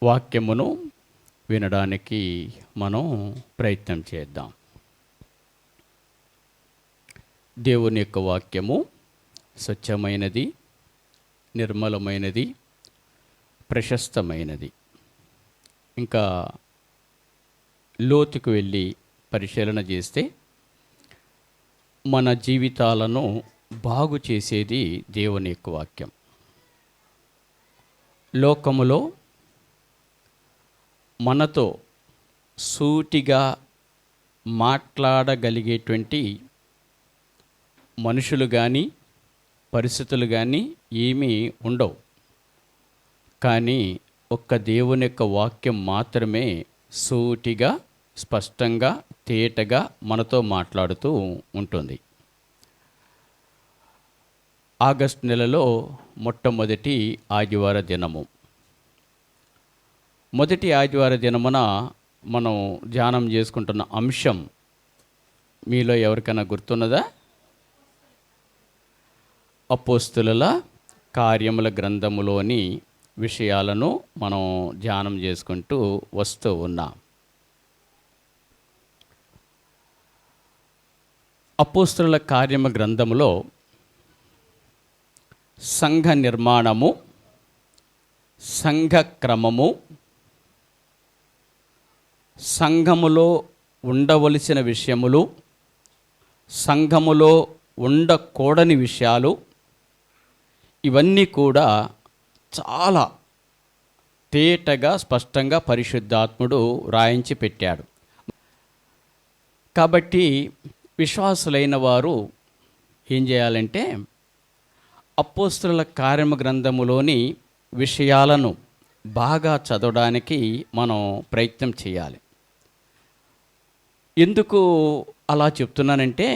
వాక్యమును వినడానికి మనం ప్రయత్నం చేద్దాం. దేవుని యొక్క వాక్యము స్వచ్ఛమైనది, నిర్మలమైనది, ప్రశస్తమైనది. ఇంకా లోతుకు వెళ్ళి పరిశీలన చేస్తే మన జీవితాలను బాగు చేసేది దేవుని యొక్క వాక్యం. లోకములో మనతో సూటిగా మాట్లాడగలిగేటువంటి మనుషులు కానీ పరిస్థితులు కానీ ఏమీ ఉండవు. కానీ ఒక్క దేవుని యొక్క వాక్యం మాత్రమే సూటిగా, స్పష్టంగా, తేటగా మనతో మాట్లాడుతూ ఉంటుంది. ఆగస్టు నెలలో మొట్టమొదటి ఆదివార దినము. మొదటి ఆదివార దినమున మనం ధ్యానం చేసుకుంటున్న అంశం మీలో ఎవరికైనా గుర్తున్నదా? అపోస్తుల కార్యముల గ్రంథములోని విషయాలను మనం ధ్యానం చేసుకుంటూ వస్తూ ఉన్నాం. అపోస్తుల కార్యమ గ్రంథములో సంఘ నిర్మాణము, సంఘ క్రమము, సంఘములో ఉండవలసిన విషయములు, సంఘములో ఉండకూడని విషయాలు, ఇవన్నీ కూడా చాలా తేటగా, స్పష్టంగా పరిశుద్ధాత్ముడు రాయించి పెట్టాడు. కాబట్టి విశ్వాసులైన వారు ఏం చేయాలంటే అపోస్తుల కార్యమ గ్రంథములోని విషయాలను బాగా చదవడానికి మనం ప్రయత్నం చేయాలి. ఎందుకు అలా చెప్తున్నానంటే,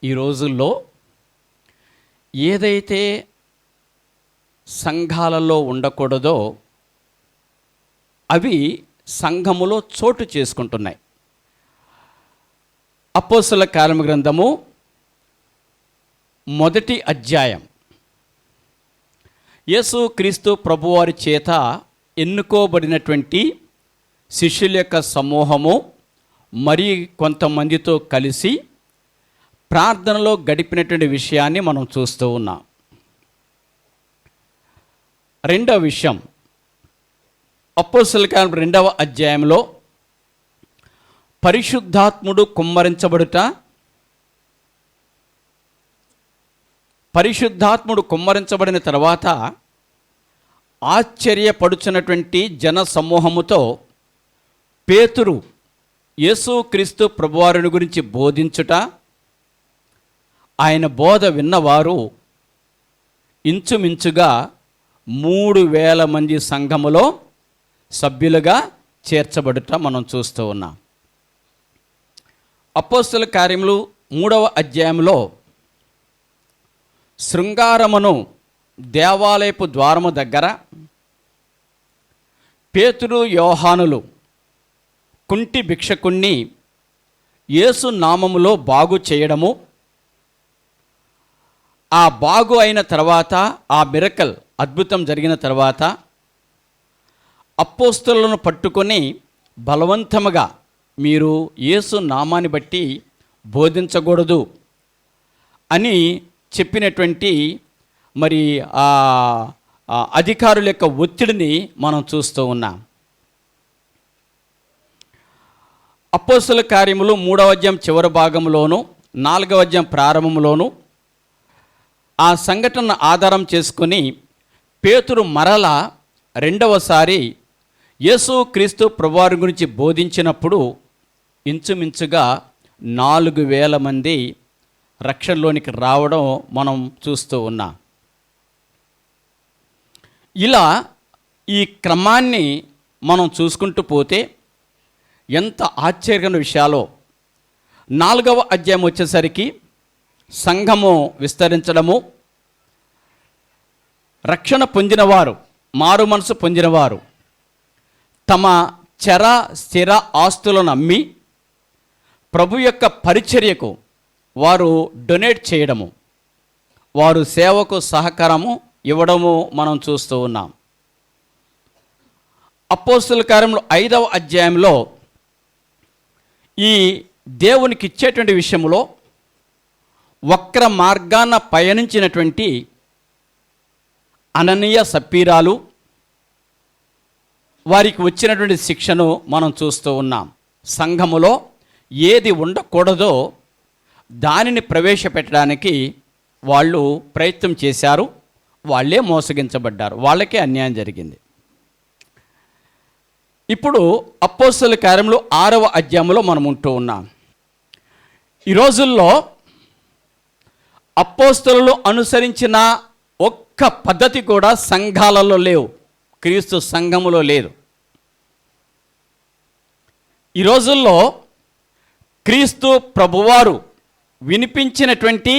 ఈ రోజుల్లో ఏదైతే సంఘాలలో ఉండకూడదో అవి సంఘములో చోటు చేసుకుంటున్నాయి. అపోస్తుల కార్యమ గ్రంథము మొదటి అధ్యాయం. యేసు క్రీస్తు ప్రభువారి చేత ఎన్నుకోబడినటువంటి శిష్యుల యొక్క సమూహము మరి కొంతమందితో కలిసి ప్రార్థనలో గడిపినటువంటి విషయాన్ని మనం చూస్తూ ఉన్నాం. రెండవ విషయం, అపోస్తుల కార్యం 2వ అధ్యాయంలో పరిశుద్ధాత్ముడు కుమ్మరించబడుట, పరిశుద్ధాత్ముడు కుమ్మరించబడిన తర్వాత ఆశ్చర్యపడుచున్నటువంటి జన సమూహముతో పేతురు యేసుక్రీస్తు ప్రభువారిని గురించి బోధించుట, ఆయన బోధ విన్నవారు ఇంచుమించుగా 3,000 మంది సంఘములో సభ్యులుగా చేర్చబడుట మనం చూస్తూ ఉన్నాం. అపోస్తుల కార్యములు 3వ అధ్యాయంలో శృంగారమును దేవాలయపు ద్వారము దగ్గర పేతురు యోహానులు కుంటి భిక్షకుణ్ణి యేసు నామములో బాగు చేయడము, ఆ బాగు అయిన తర్వాత, ఆ మిరకల్ అద్భుతం జరిగిన తర్వాత అపోస్తులను పట్టుకొని బలవంతముగా మీరు యేసు నామాన్ని బట్టి బోధించకూడదు అని చెప్పినటువంటి మరి అధికారుల యొక్క ఒత్తిడిని మనం చూస్తూ ఉన్నాం. అపోస్తుల కార్యములు 3వ అధ్యాయం చివరి భాగంలోను 4వ అధ్యాయం ప్రారంభంలోను ఆ సంఘటన ఆధారం చేసుకుని పేతురు మరల రెండవసారి యేసుక్రీస్తు ప్రభువారి గురించి బోధించినప్పుడు ఇంచుమించుగా 4,000 మంది రక్షణలోనికి రావడం మనం చూస్తూ ఉన్నాం. ఇలా ఈ క్రమాన్ని మనం చూసుకుంటూ పోతే ఎంత ఆశ్చర్యకరమైన విషయాలో 4వ అధ్యాయం వచ్చేసరికి సంఘము విస్తరించడము, రక్షణ పొందినవారు, మారు మనసు పొందినవారు తమ చర స్థిర ఆస్తులను అమ్మి ప్రభు యొక్క పరిచర్యకు వారు డొనేట్ చేయడము, వారు సేవకు సహకారము ఇవ్వడము మనం చూస్తూ ఉన్నాం. అపోస్తల కార్యములు 5వ అధ్యాయంలో ఈ దేవునికి ఇచ్చేటువంటి విషయంలో వక్ర మార్గాన పయనించినటువంటి అననీయ సప్పీరాలు వారికి వచ్చినటువంటి శిక్షను మనం చూస్తూ ఉన్నాం. సంఘములో ఏది ఉండకూడదో దానిని ప్రవేశపెట్టడానికి వాళ్ళు ప్రయత్నం చేశారు. వాళ్ళే మోసగించబడ్డారు, వాళ్ళకే అన్యాయం జరిగింది. ఇప్పుడు అపోస్తల కార్యములు 6వ అధ్యాయంలో మనం ఉంటూ ఉన్నాం. ఈ రోజుల్లో అపోస్తలులు అనుసరించిన ఒక్క పద్ధతి కూడా సంఘాలలో లేవు, క్రీస్తు సంఘములో లేదు. ఈ రోజుల్లో క్రీస్తు ప్రభువారు వినిపించినటువంటి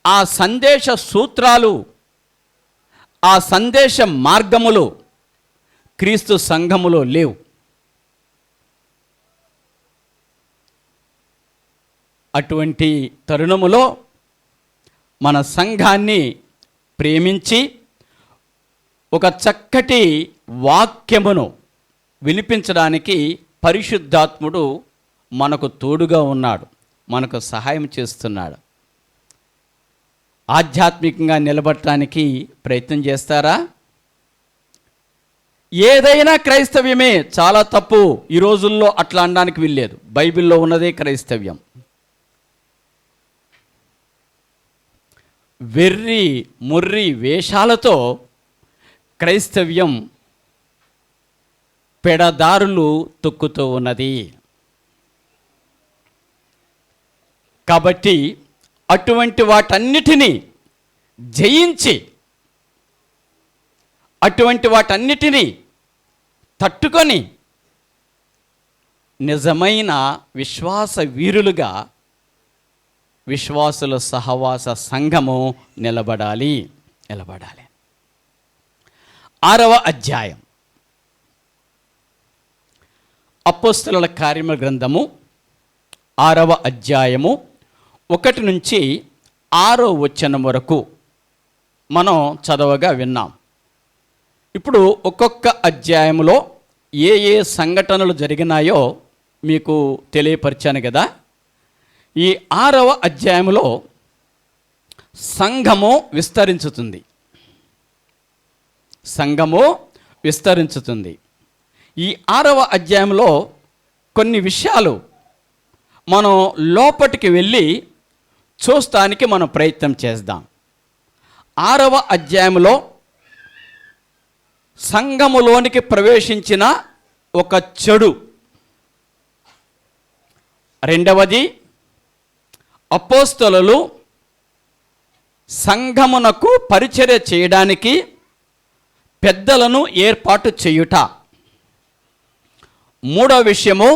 ఆ సందేశ సూత్రాలు, ఆ సందేశ మార్గములు క్రీస్తు సంఘములో లేవు. అటువంటి తరుణములో మన సంఘాన్ని ప్రేమించి ఒక చక్కటి వాక్యమును వినిపించడానికి పరిశుద్ధాత్ముడు మనకు తోడుగా ఉన్నాడు, మనకు సహాయం చేస్తున్నాడు. ఆధ్యాత్మికంగా నిలబడటానికి ప్రయత్నం చేస్తారా? ఏదైనా క్రైస్తవ్యమే, చాలా తప్పు. ఈ రోజుల్లో అట్లా అనడానికి వీల్లేదు. బైబిల్లో ఉన్నదే క్రైస్తవ్యం. వెర్రి ముర్రి వేషాలతో క్రైస్తవ్యం పెడదారులు తొక్కుతూ ఉన్నది. కాబట్టి అటువంటి వాటన్నిటినీ జయించి, అటువంటి వాటన్నిటినీ తట్టుకొని నిజమైన విశ్వాస వీరులుగా విశ్వాసుల సహవాస సంఘము నిలబడాలి. 6వ అధ్యాయం అపోస్తలుల కార్యముల గ్రంథము 6వ అధ్యాయము 1 నుంచి 6వ వచనం వరకు మనం చదవగా విన్నాం. ఇప్పుడు ఒక్కొక్క అధ్యాయములో ఏ ఏ సంఘటనలు జరిగినాయో మీకు తెలియపరిచాను కదా. ఈ 6వ అధ్యాయంలో సంఘము విస్తరించుతుంది. ఈ 6వ అధ్యాయంలో కొన్ని విషయాలు మనం లోపటికి వెళ్ళి చూస్తానికి మనం ప్రయత్నం చేద్దాం. 6వ అధ్యాయంలో సంఘములోనికి ప్రవేశించిన ఒక చెడు, రెండవది అపోస్తలులు సంఘమునకు పరిచర్య చేయడానికి పెద్దలను ఏర్పాటు చేయుట, మూడవ విషయము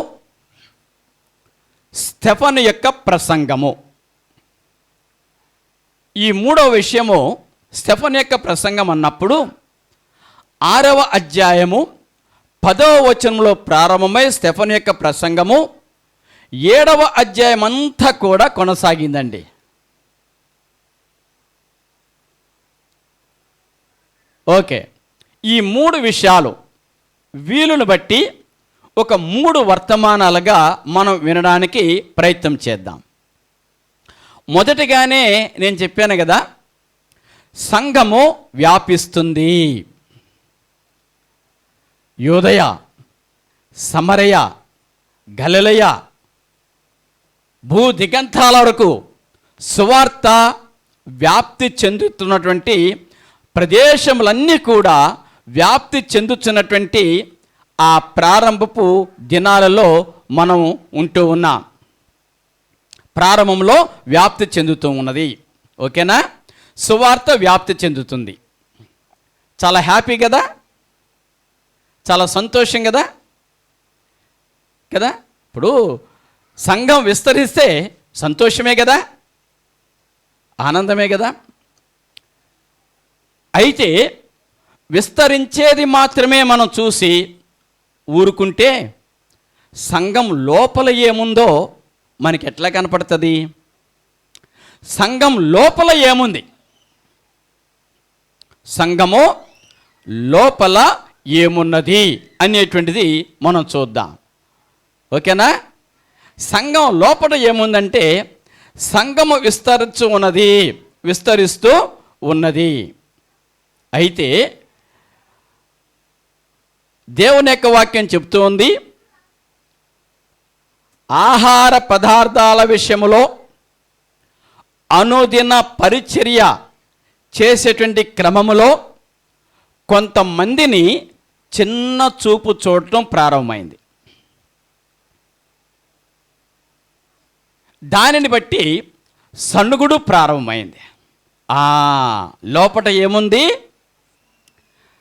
స్టెఫను యొక్క ప్రసంగము. ఈ మూడవ విషయము స్టెఫను యొక్క ప్రసంగం అన్నప్పుడు 6వ అధ్యాయము 10వ వచనంలో ప్రారంభమై స్టెఫను యొక్క ప్రసంగము 7వ అధ్యాయం అంతా కూడా కొనసాగిందండి. ఓకే, ఈ 3 విషయాలు వీలును బట్టి ఒక 3 వర్తమానాలుగా మనం వినడానికి ప్రయత్నం చేద్దాం. మొదటిగానే నేను చెప్పాను కదా, సంఘము వ్యాపిస్తుంది. యూదయ, సమరయ, గలిలయ, భూ దిగంతాల వరకు సువార్త వ్యాప్తి చెందుతున్నటువంటి ప్రదేశములన్నీ కూడా వ్యాప్తి చెందుతున్నటువంటి ఆ ప్రారంభపు దినాలలో మనం ఉంటూ ఉన్నాం. ప్రారంభంలో వ్యాప్తి చెందుతూ ఉన్నది. ఓకేనా? సువార్త వ్యాప్తి చెందుతుంది. చాలా హ్యాపీ కదా, చాలా సంతోషం కదా. ఇప్పుడు సంఘం విస్తరిస్తే సంతోషమే కదా, ఆనందమే కదా. అయితే విస్తరించేది మాత్రమే మనం చూసి ఊరుకుంటే సంఘం లోపల ఏముందో మనకి ఎట్లా కనపడుతుంది? సంఘం లోపల ఏముంది, సంఘము లోపల ఏమున్నది అనేటువంటిది మనం చూద్దాం. ఓకేనా? సంఘం లోపల ఏముందంటే సంఘము విస్తరిస్తూ ఉన్నది. అయితే దేవుని యొక్క వాక్యం చెప్తూ ఉంది, ఆహార పదార్థాల విషయంలో అనుదిన పరిచర్య చేసేటువంటి క్రమములో కొంతమందిని చిన్న చూపు చూడటం ప్రారంభమైంది. దానిని బట్టి సణుగుడు ప్రారంభమైంది. లోపట ఏముంది?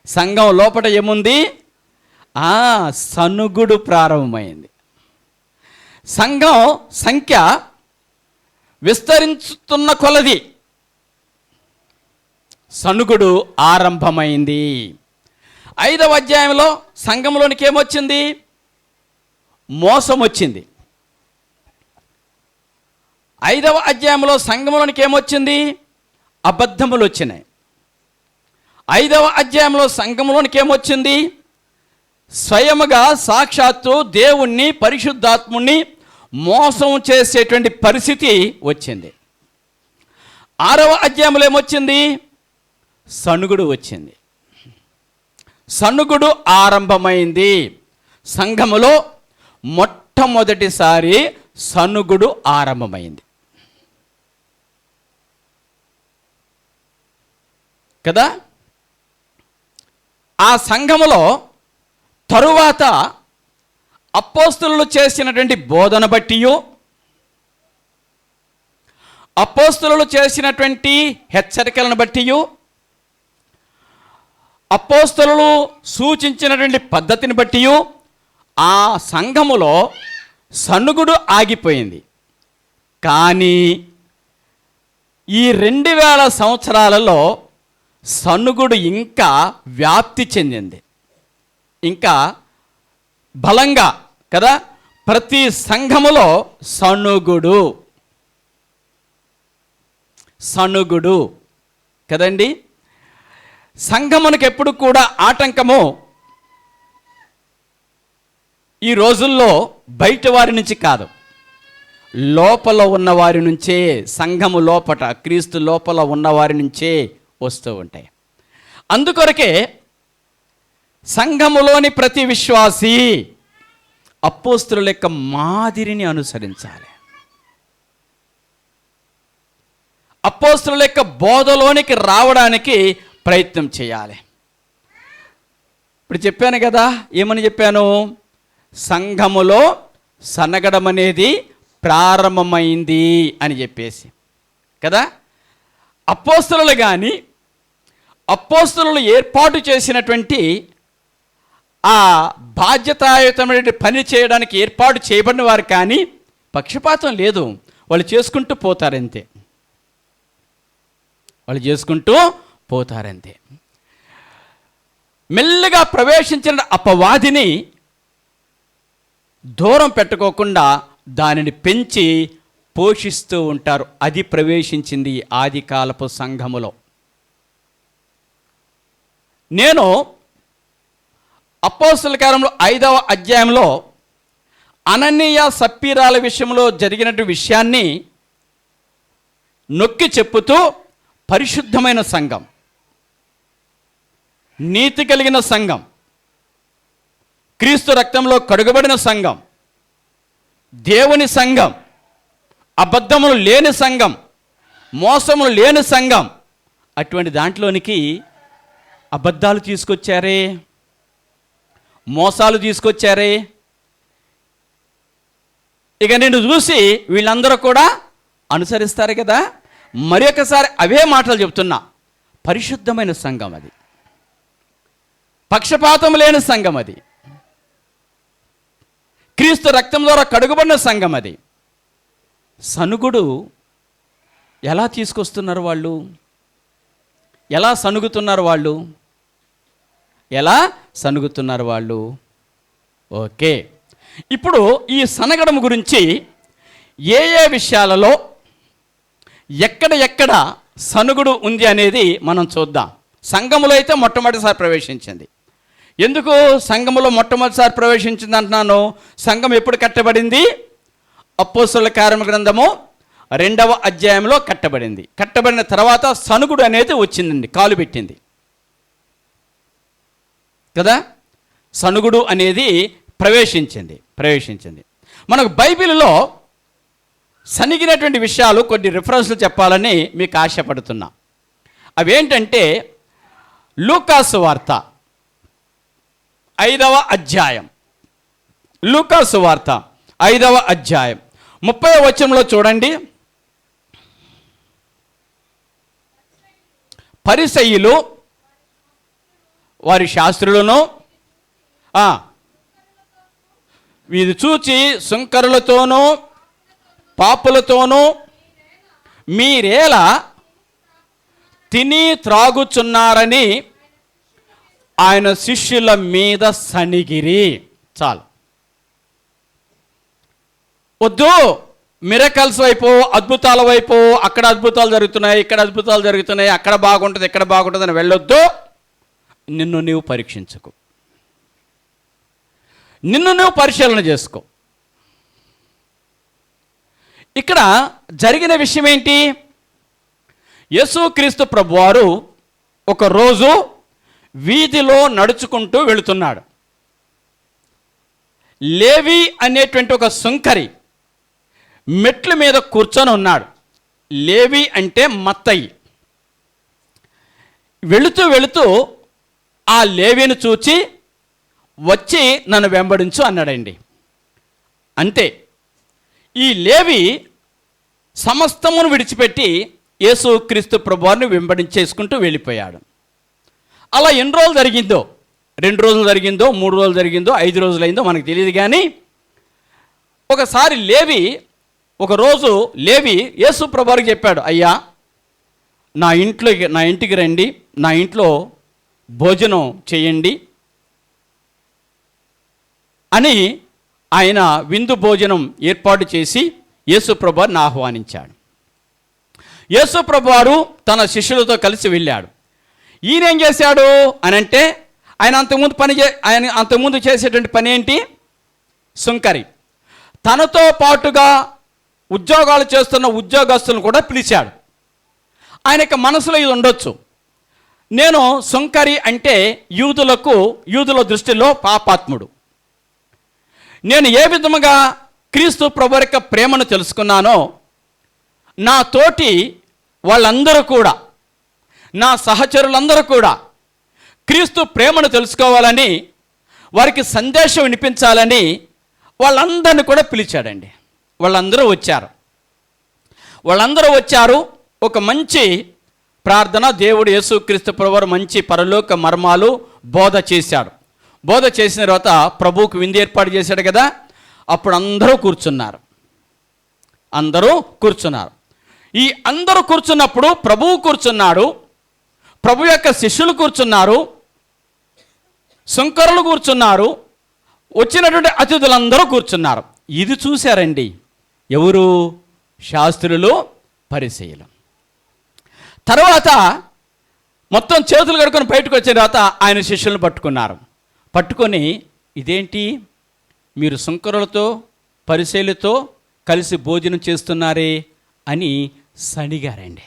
సంఘం లోపట ఏముంది? సణుగుడు ప్రారంభమైంది. సంఘం సంఖ్య విస్తరించుతున్న కొలది సణుగుడు ఆరంభమైంది. 5వ అధ్యాయంలో సంఘంలోనికి ఏమొచ్చింది? మోసం వచ్చింది. 5వ అధ్యాయంలో సంఘంలోనికి ఏమొచ్చింది? అబద్ధములు వచ్చినాయి. 5వ అధ్యాయంలో సంఘంలోనికి ఏమొచ్చింది? స్వయముగా సాక్షాత్తు దేవుణ్ణి, పరిశుద్ధాత్ముణ్ణి మోసం చేసేటువంటి పరిస్థితి వచ్చింది. 6వ అధ్యాయంలో ఏమొచ్చింది? సణుగుడు వచ్చింది. సణుగుడు ఆరంభమైంది. సంఘములో మొట్టమొదటిసారి సణుగుడు ఆరంభమైంది కదా. ఆ సంఘములో తరువాత అపోస్తలులు చేసినటువంటి బోధన బట్టియు, అపోస్తలులు చేసినటువంటి హెచ్చరికలను బట్టియు, అపోస్తలులు సూచించినటువంటి పద్ధతిని బట్టియు ఆ సంఘములో సణుగుడు ఆగిపోయింది. కానీ ఈ 2000 సంవత్సరాలలో సణుగుడు ఇంకా వ్యాప్తి చెందింది, ఇంకా బలంగా కదా. ప్రతి సంఘములో సణుగుడు కదండి. సంఘమునకు ఎప్పుడు కూడా ఆటంకము ఈ రోజుల్లో బయట వారి నుంచి కాదు, లోపల ఉన్నవారి నుంచే, సంఘము లోపట క్రీస్తు లోపల ఉన్నవారి నుంచే వస్తూ ఉంటాయి. అందుకొరకే సంఘములోని ప్రతి విశ్వాసి అపోస్తలుల యొక్క మాదిరిని అనుసరించాలి. అపోస్తలుల యొక్క బోధలోనికి రావడానికి ప్రయత్నం చేయాలి. ఇప్పుడు చెప్పాను కదా, ఏమని చెప్పాను? సంఘములో సనగడం అనేది ప్రారంభమైంది అని చెప్పేసి కదా. అపోస్తలులు కానీ, అపోస్తలులు ఏర్పాటు చేసినటువంటి ఆ బాధ్యతాయుతమైన పని చేయడానికి ఏర్పాటు చేయబడిన వారు కానీ పక్షపాతం లేదు, వాళ్ళు చేసుకుంటూ పోతారంతే, మెల్లగా ప్రవేశించిన అపవాదిని దూరం పెట్టుకోకుండా దానిని పెంచి పోషిస్తూ ఉంటారు. అది ప్రవేశించింది ఆది కాలపు సంఘములో. నేను అపోస్తలుల కార్యములు 5వ అధ్యాయంలో అననీయ సప్పీరాల విషయంలో జరిగినటువంటి విషయాన్ని నొక్కి చెప్పుతూ, పరిశుద్ధమైన సంఘం, నీతి కలిగిన సంఘం, క్రీస్తు రక్తంలో కడుగబడిన సంఘం, దేవుని సంఘం, అబద్ధములు లేని సంఘం, మోసములు లేని సంఘం, అటువంటి దాంట్లోనికి అబద్ధాలు తీసుకొచ్చారే, మోసాలు తీసుకొచ్చారే. ఇక నిన్ను చూసి వీళ్ళందరూ కూడా అనుసరిస్తారు కదా. మరి ఒకసారి అవే మాటలు చెప్తున్నా. పరిశుద్ధమైన సంఘం అది, పక్షపాతం లేని సంఘం అది, క్రీస్తు రక్తం ద్వారా కడుగుబడిన సంఘం అది. సణుగుడు ఎలా తీసుకొస్తున్నారు వాళ్ళు? ఎలా సణుగుతున్నారు వాళ్ళు? ఓకే, ఇప్పుడు ఈ సనగడం గురించి ఏ విషయాలలో ఎక్కడ సణుగుడు ఉంది అనేది మనం చూద్దాం. సంఘములో అయితే మొట్టమొదటిసారి ప్రవేశించింది. ఎందుకు సంఘములో మొట్టమొదటిసారి ప్రవేశించింది అంటున్నాను? సంఘం ఎప్పుడు కట్టబడింది? అపోస్తలుల కార్యముల గ్రంథము 2వ అధ్యాయంలో కట్టబడింది. కట్టబడిన తర్వాత సనుగుడు అనేది వచ్చిందండి, కాలు పెట్టింది కదా. సనుగుడు అనేది ప్రవేశించింది. మనకు బైబిల్లో సనిగినటువంటి విషయాలు కొన్ని రిఫరెన్స్లు చెప్పాలని మీకు ఆశపడుతున్నా. అవేంటంటే లూకాసు వార్త 5వ అధ్యాయం, లూకాసు వార్త 5వ అధ్యాయం 30వ వచనంలో చూడండి. పరిసయ్యులు వారి శాస్త్రులను ఇది చూచి సుంకరులతోనూ పాపులతోనూ మీరేలా తిని త్రాగుచున్నారని ఆయన శిష్యుల మీద సనిగిరి. చాలు, వద్దు. మిరకల్స్ వైపు, అద్భుతాల వైపు, అక్కడ అద్భుతాలు జరుగుతున్నాయి, ఇక్కడ అద్భుతాలు జరుగుతున్నాయి, అక్కడ బాగుంటుంది, ఇక్కడ బాగుంటుంది అని వెళ్ళొద్దు. నిన్ను నీవు పరీక్షించుకో, నిన్ను నువ్వు పరిశీలన చేసుకో. ఇక్కడ జరిగిన విషయం ఏంటి? యేసుక్రీస్తు ప్రభువారు ఒకరోజు వీధిలో నడుచుకుంటూ వెళుతున్నాడు. లేవి అనేటువంటి ఒక సుంకరి మెట్ల మీద కూర్చొని ఉన్నాడు. లేవి అంటే మత్తయి. వెళుతూ ఆ లేవిని చూచి వచ్చి నన్ను వెంబడించు అన్నాడండి. అంతే. ఈ లేవి సమస్తమును విడిచిపెట్టి యేసుక్రీస్తు ప్రభువారిని వెంబడించేసుకుంటూ వెళ్ళిపోయాడు. అలా ఎన్ని రోజులు జరిగిందో, 2 రోజులు జరిగిందో, 3 రోజులు జరిగిందో, 5 రోజులు అయిందో మనకు తెలియదు. కానీ ఒకసారి ఒకరోజు లేవి యేసు ప్రభువారికి చెప్పాడు, అయ్యా నా ఇంటికి రండి, నా ఇంట్లో భోజనం చేయండి అని ఆయన విందు భోజనం ఏర్పాటు చేసి యేసు ప్రభువారిని ఆహ్వానించాడు. యేసు ప్రభువారు తన శిష్యులతో కలిసి వెళ్ళాడు. ఈయన ఏం చేశాడు అని అంటే, ఆయన అంతకుముందు చేసేటువంటి పని ఏంటి? సుంకరి. తనతో పాటుగా ఉద్యోగాలు చేస్తున్న ఉద్యోగస్తులను కూడా పిలిచాడు. ఆయనకి మనసులో ఇది ఉండొచ్చు, నేను సుంకరి అంటే యూదుల దృష్టిలో పాపాత్ముడు. నేను ఏ విధముగా క్రీస్తు ప్రభు యొక్క ప్రేమను తెలుసుకున్నానో, నా తోటి వాళ్ళందరూ కూడా, నా సహచరులందరూ కూడా క్రీస్తు ప్రేమను తెలుసుకోవాలని, వారికి సందేశం వినిపించాలని వాళ్ళందరినీ కూడా పిలిచాడండి. వాళ్ళందరూ వచ్చారు. ఒక మంచి ప్రార్థన, దేవుడు యేసుక్రీస్తు ప్రభువారు మంచి పరలోక మర్మాలు బోధ చేశాడు. బోధ చేసిన తర్వాత ప్రభువుకు విందు ఏర్పాటు చేశాడు కదా. అప్పుడు అందరూ కూర్చున్నారు. ఈ అందరూ కూర్చున్నప్పుడు ప్రభువు కూర్చున్నాడు, ప్రభు యొక్క శిష్యులు కూర్చున్నారు, సుంకరులు కూర్చున్నారు, వచ్చినటువంటి అతిథులందరూ కూర్చున్నారు. ఇది చూశారండి ఎవరు? శాస్త్రులు, పరిసయ్యులు. తర్వాత మొత్తం చేతులు కడుక్కొని బయటకు వచ్చిన తర్వాత ఆయన శిష్యులను పట్టుకొని ఇదేంటి, మీరు సుంకరులతో పరిసయ్యులతో కలిసి భోజనం చేస్తున్నారే అని సణిగారండి.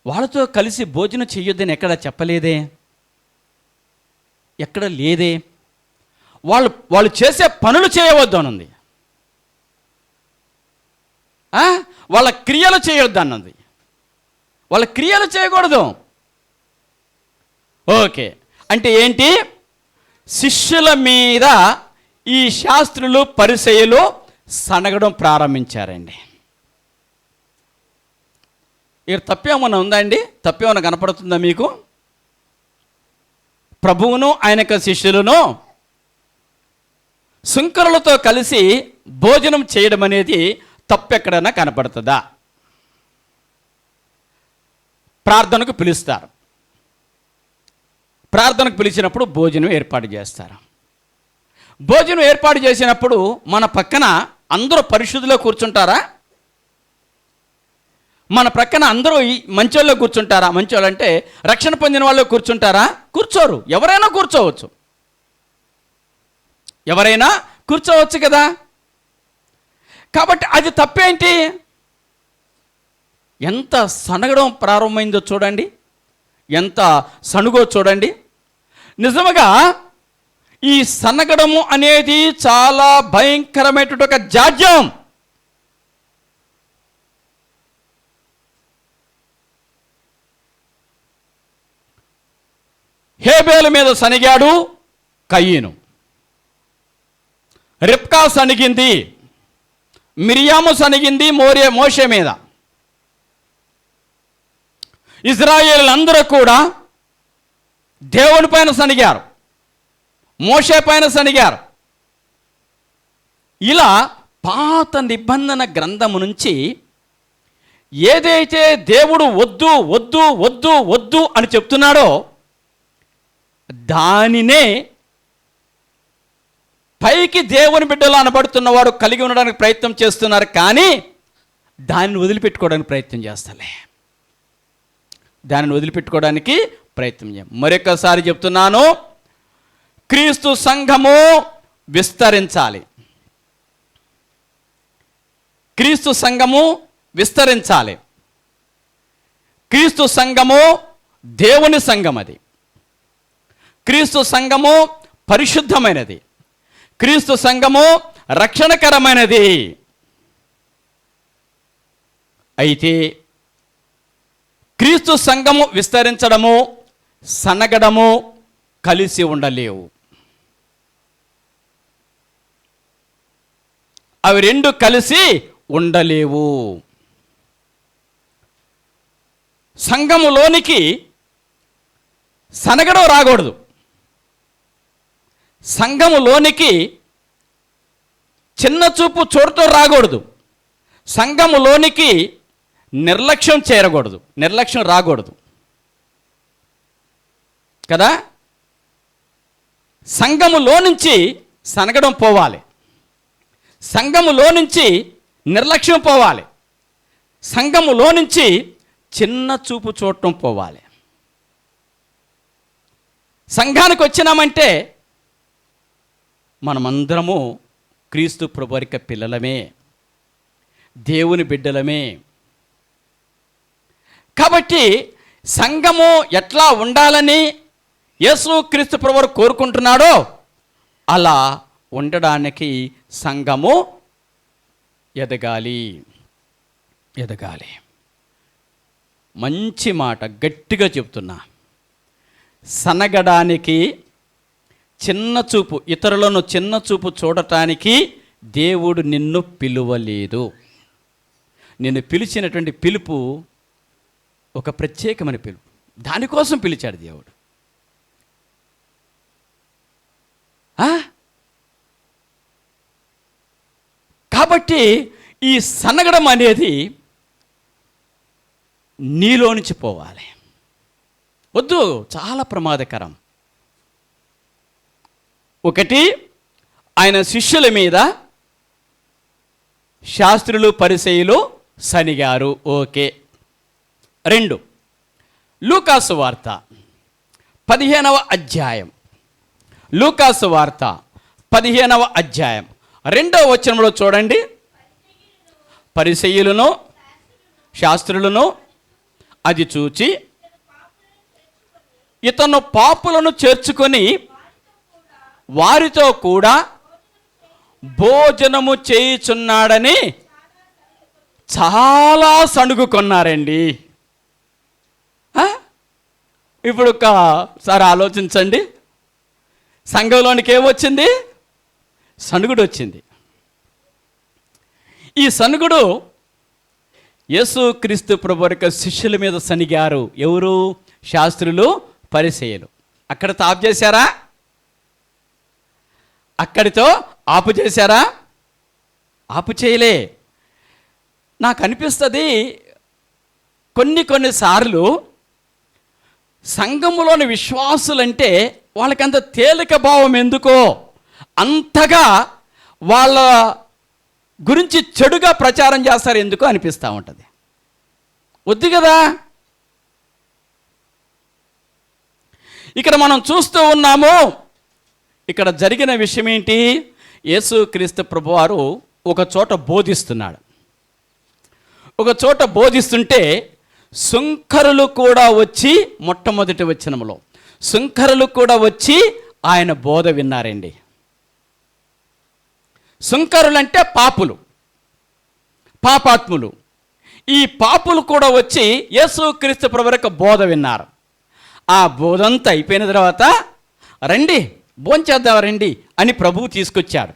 వాళ్ళతో కలిసి భోజనం చేయొద్దని ఎక్కడ చెప్పలేదే, ఎక్కడ లేదే. వాళ్ళు చేసే పనులు చేయవద్దు అన్నది, వాళ్ళ క్రియలు చేయొద్దు అన్నది. వాళ్ళ క్రియలు చేయకూడదు. ఓకే, అంటే ఏంటి? శిష్యుల మీద ఈ శాస్త్రులు, పరిసయ్యులు సనగడం ప్రారంభించారండి. ఇక్కడ తప్పేమన్నా ఉందా అండి? తప్పేమన్నా కనపడుతుందా మీకు? ప్రభువును ఆయన యొక్క శిష్యులను సుంకరులతో కలిసి భోజనం చేయడం అనేది తప్పెక్కడైనా కనపడుతుందా? ప్రార్థనకు పిలుస్తారు. ప్రార్థనకు పిలిచినప్పుడు భోజనం ఏర్పాటు చేస్తారు. భోజనం ఏర్పాటు చేసినప్పుడు మన పక్కన అందరూ పరిశుద్ధిలో కూర్చుంటారా? మన ప్రక్కన అందరూ మంచోళ్ళు కూర్చుంటారా? మంచోళ్ళు అంటే రక్షణ పొందిన వాళ్ళు కూర్చుంటారా? కూర్చోరు. ఎవరైనా కూర్చోవచ్చు, ఎవరైనా కూర్చోవచ్చు కదా. కాబట్టి అది తప్పేంటి? ఎంత సనగడం ప్రారంభమైందో చూడండి, ఎంత సనుగో చూడండి. నిజముగా ఈ సనగడము అనేది చాలా భయంకరమైనటువంటి ఒక జాడ్యం. హేబేలు మీద సనిగాడు కయీను, రిబ్కా సనిగింది, మిరియాము సనిగింది మోషే మీద. ఇజ్రాయేలులందరూ కూడా దేవుని పైన సనిగారు, మోషే పైన సనిగారు. ఇలా పాత నిబంధన గ్రంథము నుంచి ఏదైతే దేవుడు వద్దు వద్దు వద్దు వద్దు అని చెప్తున్నాడో దానినే పైకి దేవుని బిడ్డలు అనబడుతున్నవాడు కలిగి ఉండడానికి ప్రయత్నం చేస్తున్నారు, కానీ దాన్ని వదిలిపెట్టుకోవడానికి ప్రయత్నం చేస్తలే. దానిని వదిలిపెట్టుకోవడానికి ప్రయత్నం చేయం. మరొకసారి చెప్తున్నాను, క్రీస్తు సంఘము విస్తరించాలి. క్రీస్తు సంఘము విస్తరించాలి. క్రీస్తు సంఘము దేవుని సంఘం. అది క్రీస్తు సంఘము పరిశుద్ధమైనది. క్రీస్తు సంఘము రక్షణకరమైనది. అయితే క్రీస్తు సంఘము విస్తరించడము, సనగడము కలిసి ఉండలేవు. అవి రెండు కలిసి ఉండలేవు. సంఘములోనికి సనగడం రాకూడదు. సంఘములోనికి చిన్న చూపు చూడటం రాకూడదు. సంఘములోనికి నిర్లక్ష్యం చేరకూడదు, నిర్లక్ష్యం రాకూడదు కదా. సంఘములో నుంచి సనగడం పోవాలి, సంఘములో నుంచి నిర్లక్ష్యం పోవాలి, సంఘములో నుంచి చిన్న చూపు చూడటం పోవాలి. సంఘానికి వచ్చినామంటే మనమందరము క్రీస్తు ప్రభువారి పిల్లలమే, దేవుని బిడ్డలమే. కాబట్టి సంఘము ఎట్లా ఉండాలని యేసు క్రీస్తు ప్రభువారు కోరుకుంటున్నాడో అలా ఉండడానికి సంఘము ఎదగాలి. మంచి మాట గట్టిగా చెప్తున్నా. సనగడానికి చిన్న చూపు, ఇతరులను చిన్న చూపు చూడటానికి దేవుడు నిన్ను పిలువలేదు. నిన్ను పిలిచినటువంటి పిలుపు ఒక ప్రత్యేకమైన పిలుపు. దానికోసం పిలిచాడు దేవుడు. కాబట్టి ఈ సనగడం అనేది నీలో నుంచి పోవాలి. వద్దు, చాలా ప్రమాదకరం. ఒకటి, ఆయన శిష్యుల మీద శాస్త్రులు పరిసయ్యులు సనిగారు, ఓకే. 2, లూకాసు వార్త 15వ అధ్యాయం, లూకాసు వార్త 15వ అధ్యాయం 2వ వచనంలో చూడండి. పరిసయ్యులను శాస్త్రులను అది చూచి ఇతను పాపులను చేర్చుకొని వారితో కూడా భోజనము చేయుచున్నాడని చాలా సణుగుకొన్నారండి. ఇప్పుడు ఒకసారి ఆలోచించండి. సంఘంలోనికి ఏమొచ్చింది? సణుగుడు వచ్చింది. ఈ సణుగుడు యేసు క్రీస్తు ప్రభువారి శిష్యుల మీద సనిగారు. ఎవరు? శాస్త్రులు పరిసయ్యులు. అక్కడితో ఆపు చేశారా? అక్కడితో ఆపు చేశారా? ఆపు చేయలే. నాకు అనిపిస్తుంది కొన్నిసార్లు సంఘములోని విశ్వాసులంటే వాళ్ళకంత తేలిక భావం ఎందుకో, అంతగా వాళ్ళ గురించి చెడుగా ప్రచారం చేస్తారు ఎందుకో అనిపిస్తూ ఉంటుంది. వద్దు కదా. ఇక్కడ మనం చూస్తూ ఉన్నాము, ఇక్కడ జరిగిన విషయం ఏంటి? యేసుక్రీస్తు ప్రభువారు ఒక చోట బోధిస్తున్నాడు. ఒక చోట బోధిస్తుంటే సుంకరులు కూడా వచ్చి, మొట్టమొదటి వచనంలో సుంకరులు కూడా వచ్చి ఆయన బోధ విన్నారండి. సుంకరులంటే పాపులు, పాపాత్ములు. ఈ పాపులు కూడా వచ్చి యేసుక్రీస్తు ప్రభువు యొక్క బోధ విన్నారు. ఆ బోధంతా అయిపోయిన తర్వాత రండి భోంచేద్దాం రండి అని ప్రభువు తీసుకొచ్చాడు.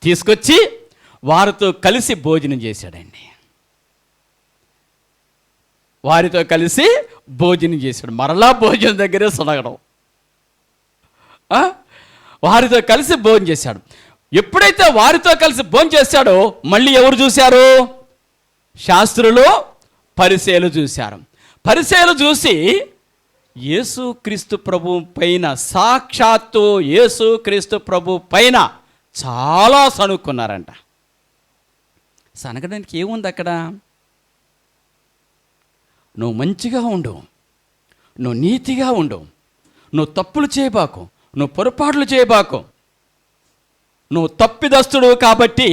తీసుకొచ్చి వారితో కలిసి భోజనం చేశాడండి. వారితో కలిసి భోజనం చేశాడు. మరలా భోజనం దగ్గరే సొనగడం. వారితో కలిసి భోజనం చేశాడు. ఎప్పుడైతే వారితో కలిసి భోజనం చేశాడో మళ్ళీ ఎవరు చూశారు? శాస్త్రులు, పరిసయ్యులు చూశారు. పరిసయ్యులు చూసి యేసుక్రీస్తు ప్రభు పైన, సాక్షాత్తు యేసుక్రీస్తు ప్రభు పైన చాలా సణుక్కున్నారంట. సనగడానికి ఏముంది అక్కడ? నువ్వు మంచిగా ఉండు, నువ్వు నీతిగా ఉండు, నువ్వు తప్పులు చేయబాకు, నువ్వు పొరపాట్లు చేయబాకు, నువ్వు తప్పిదస్తుడు కాబట్టి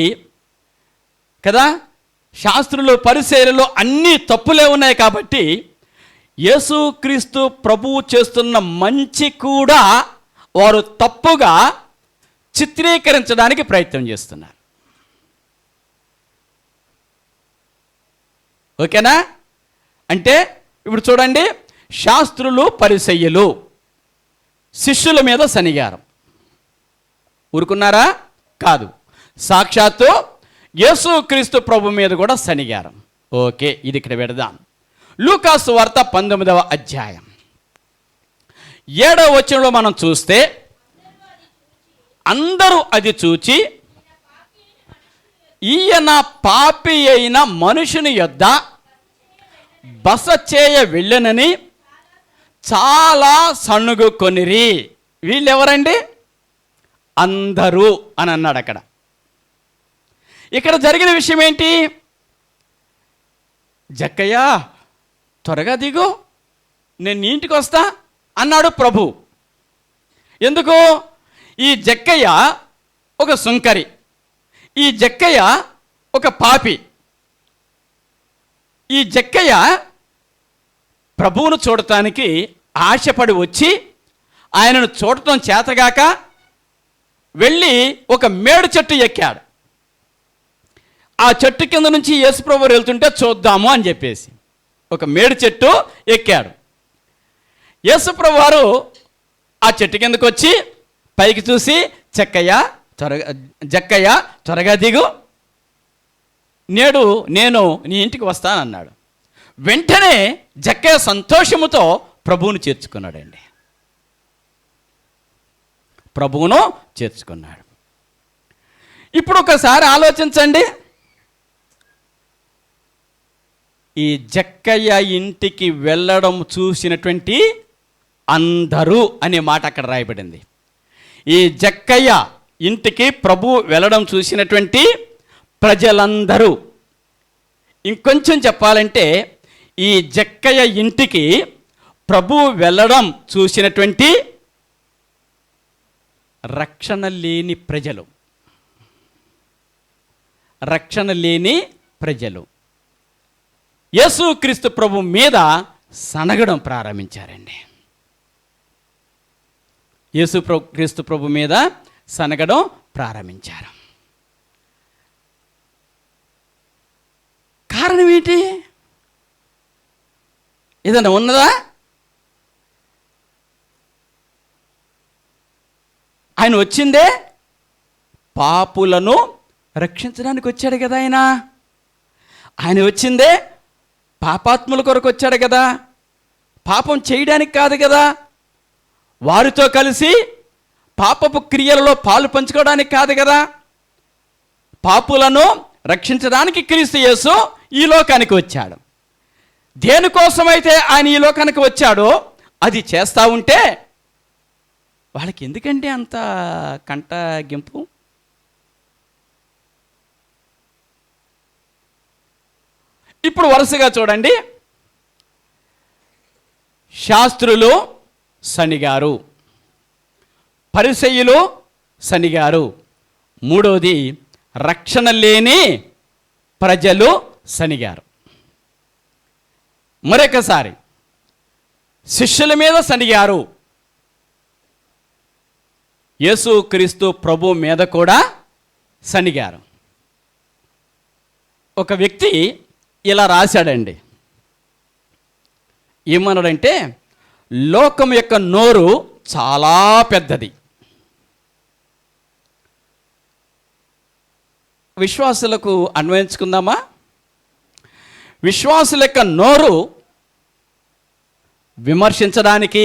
కదా. శాస్త్రులు, పరిసయ్యులు అన్నీ తప్పులే ఉన్నాయి కాబట్టి యేసుక్రీస్తు ప్రభువు చేస్తున్న మంచి కూడా వారు తప్పుగా చిత్రీకరించడానికి ప్రయత్నం చేస్తున్నారు. ఓకేనా? అంటే ఇప్పుడు చూడండి, శాస్త్రులు, పరిసయ్యులు శిష్యుల మీద సనిగారు. ఊరుకున్నారా? కాదు, సాక్షాత్తు యేసుక్రీస్తు ప్రభు మీద కూడా సనిగారు. ఓకే, ఇది ఇక్కడ పెడదాం. లూకాసు వార్త 19వ అధ్యాయం 7వ వచనంలో మనం చూస్తే, అందరూ అది చూచి ఈయన పాపి అయిన మనుషుని యొద్ద బస చేయ వెళ్ళనని చాలా సణుగుకొనిరి. వీళ్ళెవరండి? అందరూ అని అన్నాడు. ఇక్కడ జరిగిన విషయం ఏంటి? జక్కయ్య త్వరగా దిగు, నేను నీ ఇంటికి వస్తా అన్నాడు ప్రభు. ఎందుకు? ఈ జక్కయ్య ఒక సుంకరి, ఈ జక్కయ్య ఒక పాపి. ఈ జక్కయ్య ప్రభువును చూడటానికి ఆశపడి వచ్చి ఆయనను చూడటం చేతగాక వెళ్ళి ఒక మేడు చెట్టు ఎక్కాడు. ఆ చెట్టు కింద నుంచి యేసుప్రభు వెళ్తుంటే చూద్దాము అని చెప్పేసి ఒక మేడు చెట్టు ఎక్కాడు. యేసుప్రభు వారు ఆ చెట్టు కిందకు వచ్చి పైకి చూసి, జక్కయ్య త్వరగా దిగు, నేడు నేను నీ ఇంటికి వస్తానన్నాడు. వెంటనే జక్కయ్య సంతోషముతో ప్రభువును చేర్చుకున్నాడండి. ప్రభువును చేర్చుకున్నాడు. ఇప్పుడు ఒకసారి ఆలోచించండి, ఈ జక్కయ్య ఇంటికి వెళ్ళడం చూసినటువంటి అందరూ అనే మాట అక్కడ రాయబడింది. ఈ జక్కయ్య ఇంటికి ప్రభు వెళ్ళడం చూసినటువంటి ప్రజలందరూ, ఇంకొంచెం చెప్పాలంటే ఈ జక్కయ్య ఇంటికి ప్రభు వెళ్ళడం చూసినటువంటి రక్షణ లేని ప్రజలు, రక్షణ లేని ప్రజలు యేసుక్రీస్తు ప్రభు మీద సనగడం ప్రారంభించారండి. యేసుక్రీస్తు ప్రభు మీద సనగడం ప్రారంభించారు. కారణం ఏంటి? ఏదైనా ఉన్నదా? ఆయన వచ్చిందే పాపులను రక్షించడానికి వచ్చాడు కదా. ఆయన వచ్చిందే పాపాత్ముల కొరకు వచ్చాడు కదా, పాపం చేయడానికి కాదు కదా, వారితో కలిసి పాపపు క్రియలలో పాలు పంచుకోవడానికి కాదు కదా. పాపులను రక్షించడానికి క్రీస్తు యేసు ఈ లోకానికి వచ్చాడు. దేనికోసమైతే ఆయన ఈ లోకానికి వచ్చాడో అది చేస్తూ ఉంటే వాళ్ళకి ఎందుకంటే అంత కంటగింపు? ఇప్పుడు వరుసగా చూడండి, శాస్త్రులు సణిగారు, పరిసయ్యులు సణిగారు. మూడవది రక్షణ లేని ప్రజలు సణిగారు. మరొకసారి శిష్యుల మీద సణిగారు, యేసుక్రీస్తు ప్రభు మీద కూడా సణిగారు. ఒక వ్యక్తి ఇలా రాశాడండి, ఏమన్నాడంటే లోకం యొక్క నోరు చాలా పెద్దది. విశ్వాసులకు అన్వయించుకుందామా? విశ్వాసుల యొక్క నోరు విమర్శించడానికి,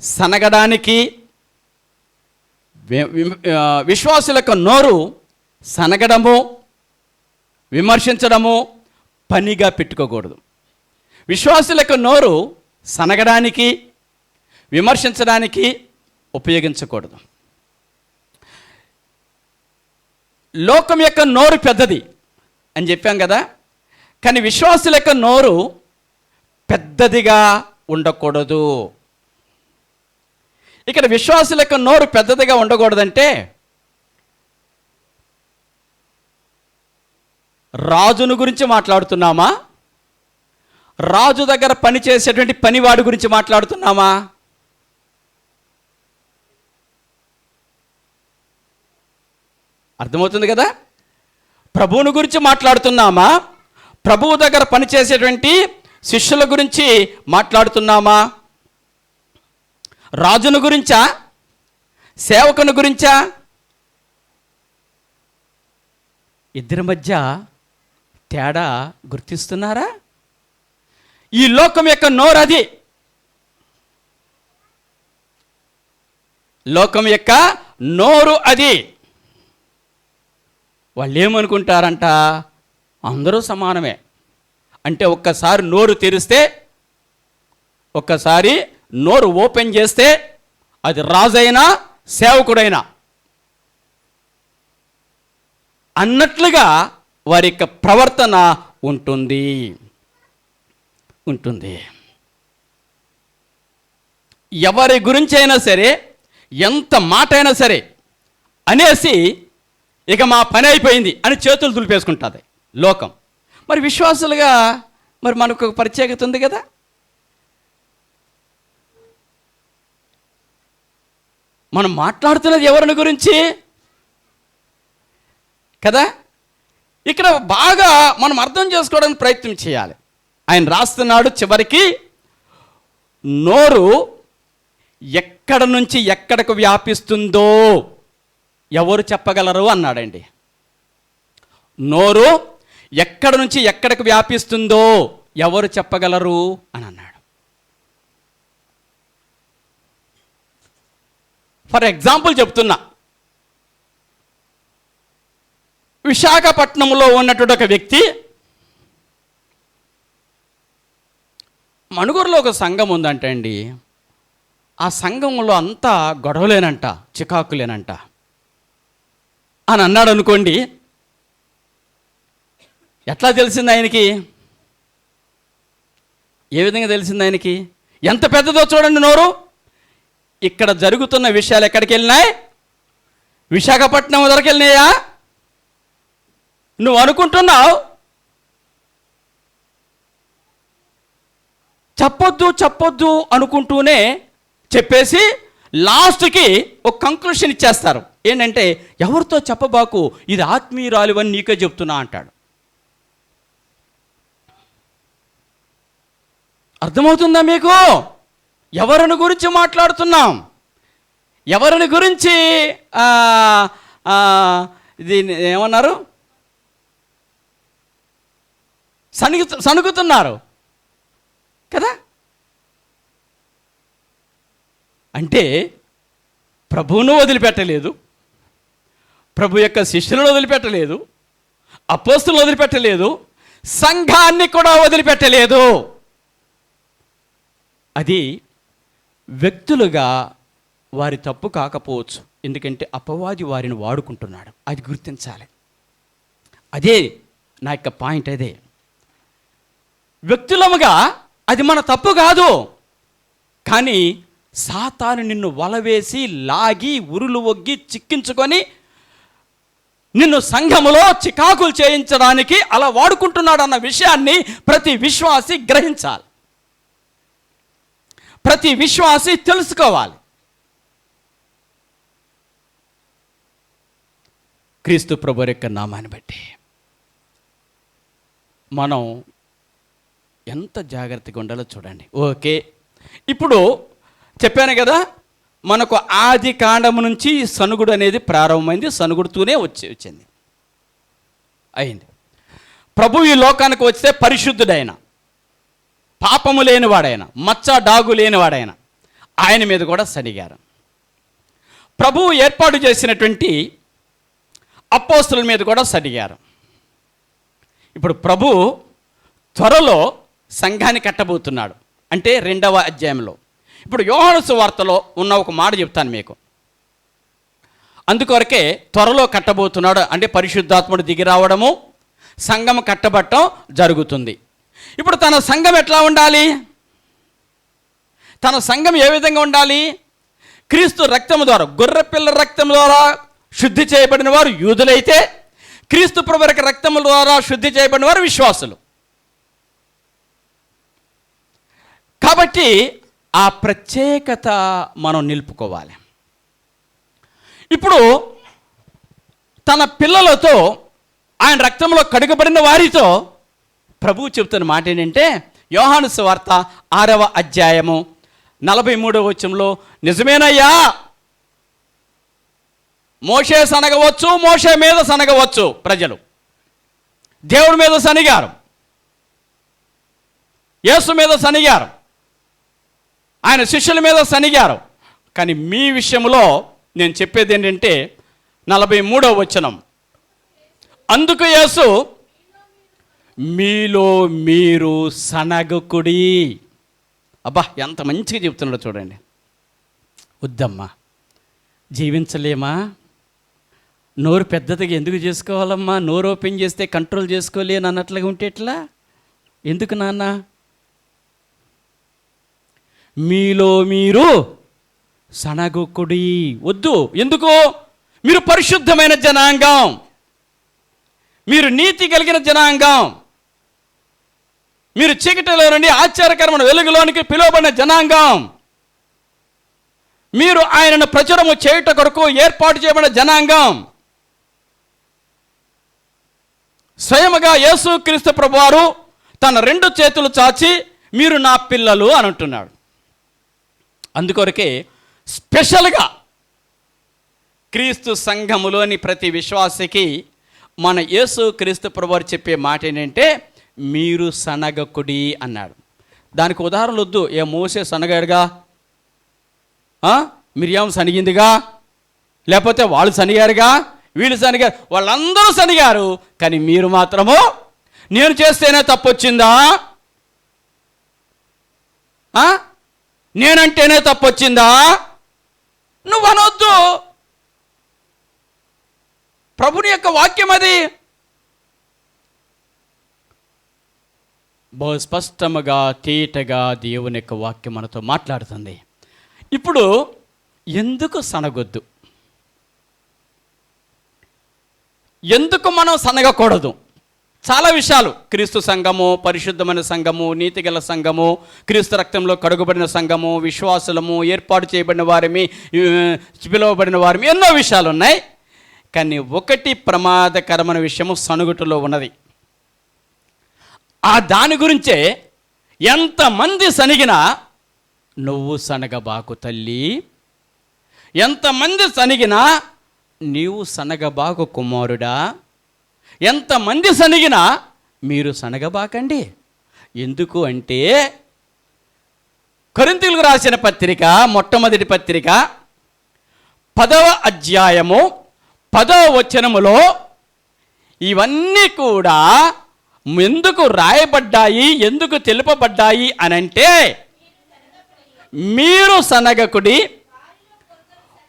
సనగడానికి, విశ్వాసుల యొక్క నోరు సనగడము, విమర్శించడము పనిగా పెట్టుకోకూడదు. విశ్వాసుల యొక్క నోరు సనగడానికి, విమర్శించడానికి ఉపయోగించకూడదు. లోకం యొక్క నోరు పెద్దది అని చెప్పాం కదా, కానీ విశ్వాసుల యొక్క నోరు పెద్దదిగా ఉండకూడదు. ఇక్కడ విశ్వాసుల యొక్క నోరు పెద్దదిగా ఉండకూడదంటే రాజును గురించి మాట్లాడుతున్నామా? రాజు దగ్గర పనిచేసేటువంటి పనివాడి గురించి మాట్లాడుతున్నామా? అర్థమవుతుంది కదా? ప్రభువుని గురించి మాట్లాడుతున్నామా? ప్రభువు దగ్గర పనిచేసేటువంటి శిష్యుల గురించి మాట్లాడుతున్నామా? రాజును గురించా? సేవకుని గురించా? ఇద్దరి మధ్య తేడా గుర్తిస్తున్నారా? ఈ లోకం యొక్క నోరు అది. లోకం యొక్క నోరు అది. వాళ్ళు ఏమనుకుంటారంట? అందరూ సమానమే. అంటే ఒక్కసారి నోరు తెరిస్తే, ఒక్కసారి నోరు ఓపెన్ చేస్తే అది రాజైనా సేవకుడైనా అన్నట్లుగా వారి యొక్క ప్రవర్తన ఉంటుంది. ఎవరి గురించి అయినా సరే, ఎంత మాట అయినా సరే అనేసి ఇక మా పని అయిపోయింది అని చేతులు దులిపేసుకుంటుంది లోకం. మరి విశ్వాసులుగా మరి మనకు ఒక ప్రత్యేకత ఉంది కదా. మనం మాట్లాడుతున్నది ఎవరిని గురించి కదా? ఇక్కడ బాగా మనం అర్థం చేసుకోవడానికి ప్రయత్నం చేయాలి. ఆయన రాస్తున్నాడు చివరికి, నోరు ఎక్కడ నుంచి ఎక్కడకు వ్యాపిస్తుందో ఎవరు చెప్పగలరు అన్నాడండి. నోరు ఎక్కడ నుంచి ఎక్కడికి వ్యాపిస్తుందో ఎవరు చెప్పగలరు అని అన్నాడు. ఫర్ ఎగ్జాంపుల్ చెప్తున్నా, విశాఖపట్నంలో ఉన్నటువంటి ఒక వ్యక్తి, మణుగూరులో ఒక సంఘం ఉందంట అండి. ఆ సంఘంలో అంతా గొడవలేనంట, చికాకులేనంట అని అన్నాడు అనుకోండి. ఎట్లా తెలిసింది ఆయనకి? ఏ విధంగా తెలిసింది ఆయనకి? ఎంత పెద్దదో చూడండి నోరు. ఇక్కడ జరుగుతున్న విషయాలు ఎక్కడికి వెళ్ళినాయి? విశాఖపట్నం వరకు వెళ్ళినాయా? నువ్వు అనుకుంటున్నావు చెప్పొద్దు అనుకుంటూనే చెప్పేసి లాస్ట్కి ఒక కంక్లూషన్ ఇచ్చేస్తారు. ఏంటంటే, ఎవరితో చెప్పబాకు, ఇది ఆత్మీయురాలివని నీకే చెప్తున్నా అంటాడు. అర్థమవుతుందా మీకు? ఎవరిని గురించి మాట్లాడుతున్నాం? ఎవరిని గురించి దీన్ని ఏమన్నారు? సణుగుతున్నారు కదా. అంటే ప్రభువును వదిలిపెట్టలేదు, ప్రభు యొక్క శిష్యులను వదిలిపెట్టలేదు, అపోస్తులను వదిలిపెట్టలేదు, సంఘాన్ని కూడా వదిలిపెట్టలేదు. అది వ్యక్తులుగా వారి తప్పు కాకపోవచ్చు, ఎందుకంటే అపవాది వారిని వాడుకుంటున్నాడు. అది గుర్తించాలి. అదే నా యొక్క పాయింట్. అదే వ్యక్తులముగా అది మన తప్పు కాదు. కానీ సాతాను నిన్ను వలవేసి లాగి ఉరులు ఒగ్గి చిక్కించుకొని నిన్ను సంఘములో చికాకులు చేయించడానికి అలా వాడుకుంటున్నాడు అన్న విషయాన్ని ప్రతి విశ్వాసి గ్రహించాలి. ప్రతి విశ్వాసి తెలుసుకోవాలి. క్రీస్తు ప్రభువు యొక్క నామాన్ని బట్టి మనం ఎంత జాగ్రత్తగా ఉండాలో చూడండి. ఓకే, ఇప్పుడు చెప్పాను కదా, మనకు ఆది కాండము నుంచి సనుగుడు అనేది ప్రారంభమైంది. సనుగుడుతూనే వచ్చింది అయింది. ప్రభు ఈ లోకానికి వస్తే పరిశుద్ధుడైన, పాపము లేనివాడైన, మచ్చ డాగు లేనివాడైన ఆయన మీద కూడా సనిగారు. ప్రభువు ఏర్పాటు చేసినటువంటి అపోస్తుల మీద కూడా సనిగారు. ఇప్పుడు ప్రభు త్వరలో సంఘాన్ని కట్టబోతున్నాడు, అంటే 2వ అధ్యాయంలో. ఇప్పుడు యోహాను సువార్తలో ఉన్న ఒక మాట చెప్తాను మీకు. అందుకొరకే త్వరలో కట్టబోతున్నాడు అంటే పరిశుద్ధాత్ముడు దిగి రావడము, సంఘం కట్టబట్టం జరుగుతుంది. ఇప్పుడు తన సంఘం ఎట్లా ఉండాలి? తన సంఘం ఏ విధంగా ఉండాలి? క్రీస్తు రక్తము ద్వారా, గొర్రెపిల్ల రక్తం ద్వారా శుద్ధి చేయబడిన వారు యూదులైతే, క్రీస్తు ప్రభు యొక్క రక్తము ద్వారా శుద్ధి చేయబడిన వారు విశ్వాసులు. కాబట్టి ఆ ప్రత్యేకత మనం నిలుపుకోవాలి. ఇప్పుడు తన పిల్లలతో, ఆయన రక్తంలో కడుగబడిన వారితో ప్రభువు చెబుతున్న మాట ఏంటంటే, యోహాను సువార్త 6వ అధ్యాయము 43వ వచనంలో, నిజమేనయ్యా, మోషే సనగవచ్చు, మోషే మీద సనగవచ్చు, ప్రజలు దేవుడి మీద సనిగారు, యేసు మీద సనిగారు, ఆయన శిష్యుల మీద సనిగారు. కానీ మీ విషయంలో నేను చెప్పేది ఏంటంటే 43వ వచనం, అందుకు యేసు, మీలో మీరు సనగకుడి. అబ్బా, ఎంత మంచిగా చెప్తున్నాడో చూడండి. వద్దమ్మా, జీవించలేమా? నోరు పెద్దదిగా ఎందుకు చేసుకోవాలమ్మా? నోరు ఓపెన్ చేస్తే కంట్రోల్ చేసుకోలేను అన్నట్లుగా ఉంటే ఎట్లా? ఎందుకు నాన్న? మీలో మీరు సనగకుడి. వద్దు. ఎందుకు? మీరు పరిశుద్ధమైన జనాంగం, మీరు నీతి కలిగిన జనాంగం, మీరు చీకటిలో నుండి ఆశ్చర్యకరమైన వెలుగులోనికి పిలువబడిన జనాంగం, మీరు ఆయనను ప్రచురము చేయుట కొరకు ఏర్పాటు చేయబడిన జనాంగం. స్వయముగా యేసు క్రీస్తు ప్రభువారు తన 2 చేతులు చాచి మీరు నా పిల్లలు అని అంటున్నాడు. అందుకొరకే స్పెషల్గా క్రీస్తు సంఘములోని ప్రతి విశ్వాసికి మన యేసు క్రీస్తు ప్రభువారు చెప్పే మాట ఏంటంటే, మీరు సనగకుడి అన్నాడు. దానికి ఉదాహరణలు వద్దు. ఏ మోసే సనగాడుగా, మిరియాం సనిగిందిగా, లేకపోతే వాళ్ళు సనిగారుగా, వీళ్ళు సనిగారు, వాళ్ళందరూ సనిగారు. కానీ మీరు మాత్రము, నేను చేస్తేనే తప్పొచ్చిందా, నేనంటేనే తప్పొచ్చిందా, నువ్వు అనొద్దు. ప్రభుని యొక్క వాక్యం అది. బహు స్పష్టముగా తేటగా దేవుని యొక్క వాక్యం మనతో మాట్లాడుతుంది. ఇప్పుడు ఎందుకు సనగొద్దు, ఎందుకు మనం సనగకూడదు? చాలా విషయాలు. క్రీస్తు సంఘము, పరిశుద్ధమైన సంఘము, నీతిగల సంఘము, క్రీస్తు రక్తంలో కడుగబడిన సంఘము, విశ్వాసులము, ఏర్పాటు చేయబడిన వారిమి, పిలువబడిన వారిమి, ఎన్నో విషయాలు ఉన్నాయి. కానీ ఒకటి ప్రమాదకరమైన విషయము సనుగుటలో ఉన్నది. ఆ దాని గురించే ఎంతమంది సనిగినా నువ్వు సనగబాకు తల్లి, ఎంతమంది సనిగినా నీవు సనగబాకు కుమారుడా, ఎంతమంది సనిగినా మీరు సనగబాకండి. ఎందుకు అంటే కొరింథీయులకు రాసిన పత్రిక, మొట్టమొదటి పత్రిక 10వ అధ్యాయము 10వ వచనములో ఇవన్నీ కూడా ఎందుకు రాయబడ్డాయి, ఎందుకు తెలుపబడ్డాయి అనంటే, మీరు సనగకుడి,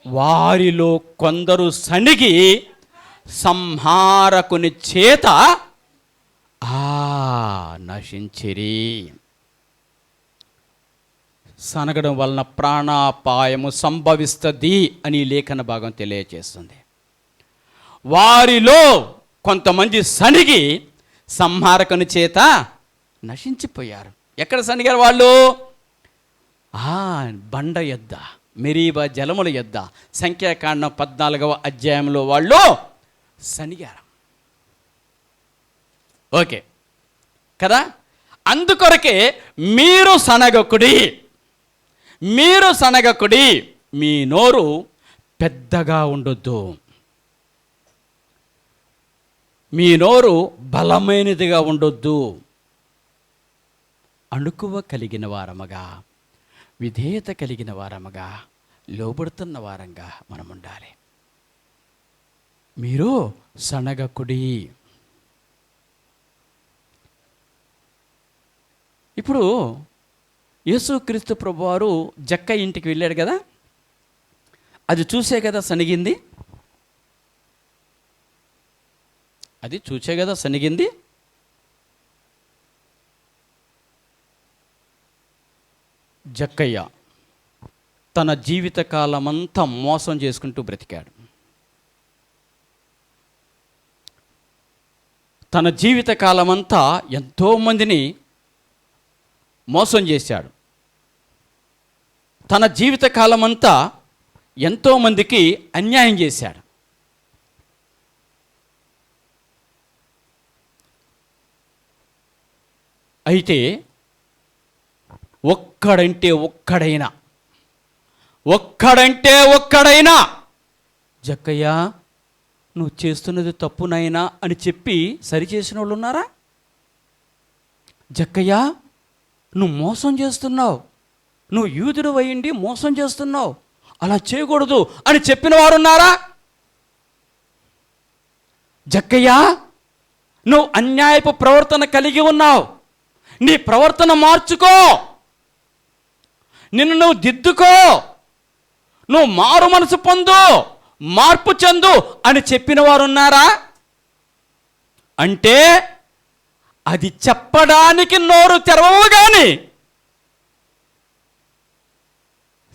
వారిలో కొందరు సనిగి సంహారకుని చేత నశించిరి. సనగడం వలన ప్రాణాపాయము సంభవిస్తుంది అని లేఖన భాగం తెలియజేస్తుంది. వారిలో కొంతమంది సనిగి సంహారకుని చేత నశించిపోయారు. ఎక్కడ సనిగారు వాళ్ళు? బండ యొద్ద, మెరీబా జలముల యొద్ద, సంఖ్యాకాండం 14వ అధ్యాయంలో వాళ్ళు సనిగారు. ఓకే కదా? అందుకొరకే మీరు సనగకుడి, మీ నోరు పెద్దగా ఉండొద్దు, మీ నోరు బలమైనదిగా ఉండొద్దు. అణుకువ కలిగిన వారముగా, విధేయత కలిగిన వారముగా, లోబడుతున్న వారంగా మనం ఉండాలి. మీరు సనగకుడి. ఇప్పుడు యేసుక్రీస్తు ప్రభువారు జక్కయ్య ఇంటికి వెళ్ళాడు కదా, అది చూసే కదా సనిగింది, జక్కయ్య తన జీవితకాలమంతా మోసం చేసుకుంటూ బ్రతికాడు. తన జీవితకాలమంతా ఎంతోమందిని మోసం చేశాడు. తన జీవితకాలమంతా ఎంతోమందికి అన్యాయం చేశాడు. అయితే ఒక్కడైనా జక్కయ్య నువ్వు చేస్తున్నది తప్పునైనా అని చెప్పి సరిచేసిన వాళ్ళు ఉన్నారా? జక్కయ్య నువ్వు మోసం చేస్తున్నావు, నువ్వు యూదుడు అయ్యిండి మోసం చేస్తున్నావు, అలా చేయకూడదు అని చెప్పిన వారు ఉన్నారా? జక్కయ్య నువ్వు అన్యాయపు ప్రవర్తన కలిగి ఉన్నావు, నీ ప్రవర్తన మార్చుకో, నిన్ను నువ్వు దిద్దుకో, నువ్వు మారు మనసు పొందు, మార్పు చెందు అని చెప్పిన వారు ఉన్నారా? అంటే అది చెప్పడానికి నోరు తెరవవు, కానీ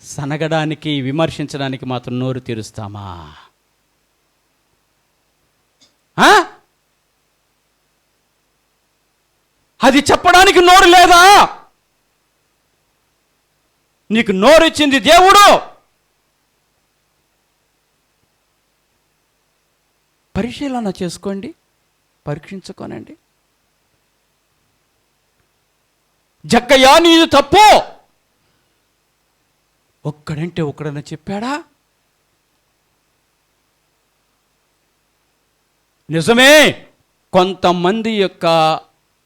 సనగడానికి, విమర్శించడానికి మాత్రం నోరు తెరుస్తామా? అది చెప్పడానికి నోరు లేదా? నీకు నోరు ఇచ్చింది దేవుడు. పరిశీలన చేసుకోండి, పరీక్షించుకోనండి. జక్కయ్య నీది తప్పు, ఒక్కడంటే ఒక్కడని చెప్పాడా? నిజమే, కొంతమంది యొక్క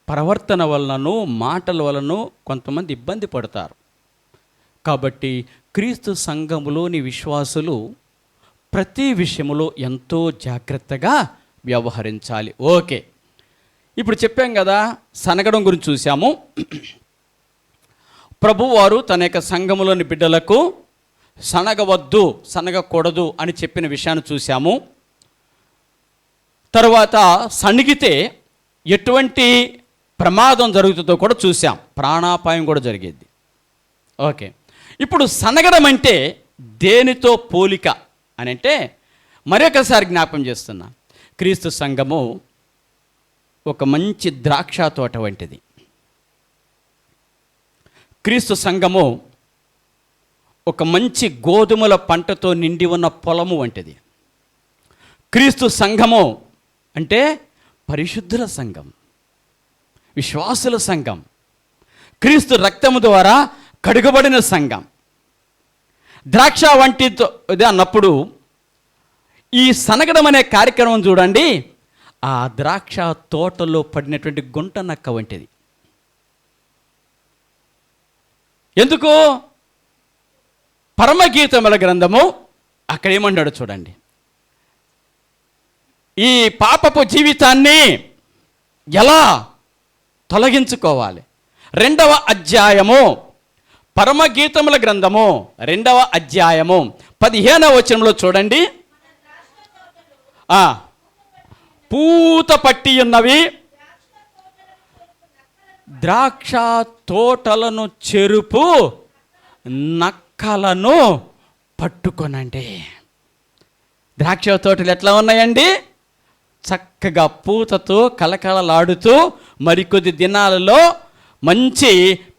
ప్రవర్తన వలనను, మాటల వలన కొంతమంది ఇబ్బంది పడతారు. కాబట్టి క్రీస్తు సంఘములోని విశ్వాసులు ప్రతి విషయంలో ఎంతో జాగ్రత్తగా వ్యవహరించాలి. ఓకే, ఇప్పుడు చెప్పాం కదా, సనగడం గురించి చూసాము. ప్రభువారు తన యొక్క సంఘములోని బిడ్డలకు సనగవద్దు, సనగకూడదు అని చెప్పిన విషయాన్ని చూసాము. తరువాత సనిగితే ఎటువంటి ప్రమాదం జరుగుతుందో కూడా చూసాం, ప్రాణాపాయం కూడా జరిగేది. ఓకే, ఇప్పుడు సనగడం అంటే దేనితో పోలిక అని అంటే మరొకసారి జ్ఞాపం చేస్తున్నా. క్రీస్తు సంఘము ఒక మంచి ద్రాక్ష తోట వంటిది. క్రీస్తు సంఘము ఒక మంచి గోధుమల పంటతో నిండి ఉన్న పొలము వంటిది. క్రీస్తు సంఘము అంటే పరిశుద్ధుల సంఘం, విశ్వాసుల సంఘం, క్రీస్తు రక్తము ద్వారా కడుగబడిన సంఘం. ద్రాక్ష వంటితో ఇది అన్నప్పుడు ఈ సనగడం అనే కార్యక్రమం చూడండి, ఆ ద్రాక్ష తోటలో పడినటువంటి గుంట నక్క వంటిది. ఎందుకు? పరమగీతముల గ్రంథము అక్కడ ఏమన్నాడు చూడండి. ఈ పాపపు జీవితాన్ని ఎలా తొలగించుకోవాలి? 2వ అధ్యాయము, పరమగీతముల గ్రంథము 2వ అధ్యాయము 15వ వచనంలో చూడండి. పూత పట్టి ఉన్నవి ద్రాక్ష తోటలను చెరుపు నక్కలను పట్టుకొనండి. ద్రాక్ష తోటలు ఎట్లా ఉన్నాయండి? చక్కగా పూతతో కలకలలాడుతూ మరికొద్ది దినాలలో మంచి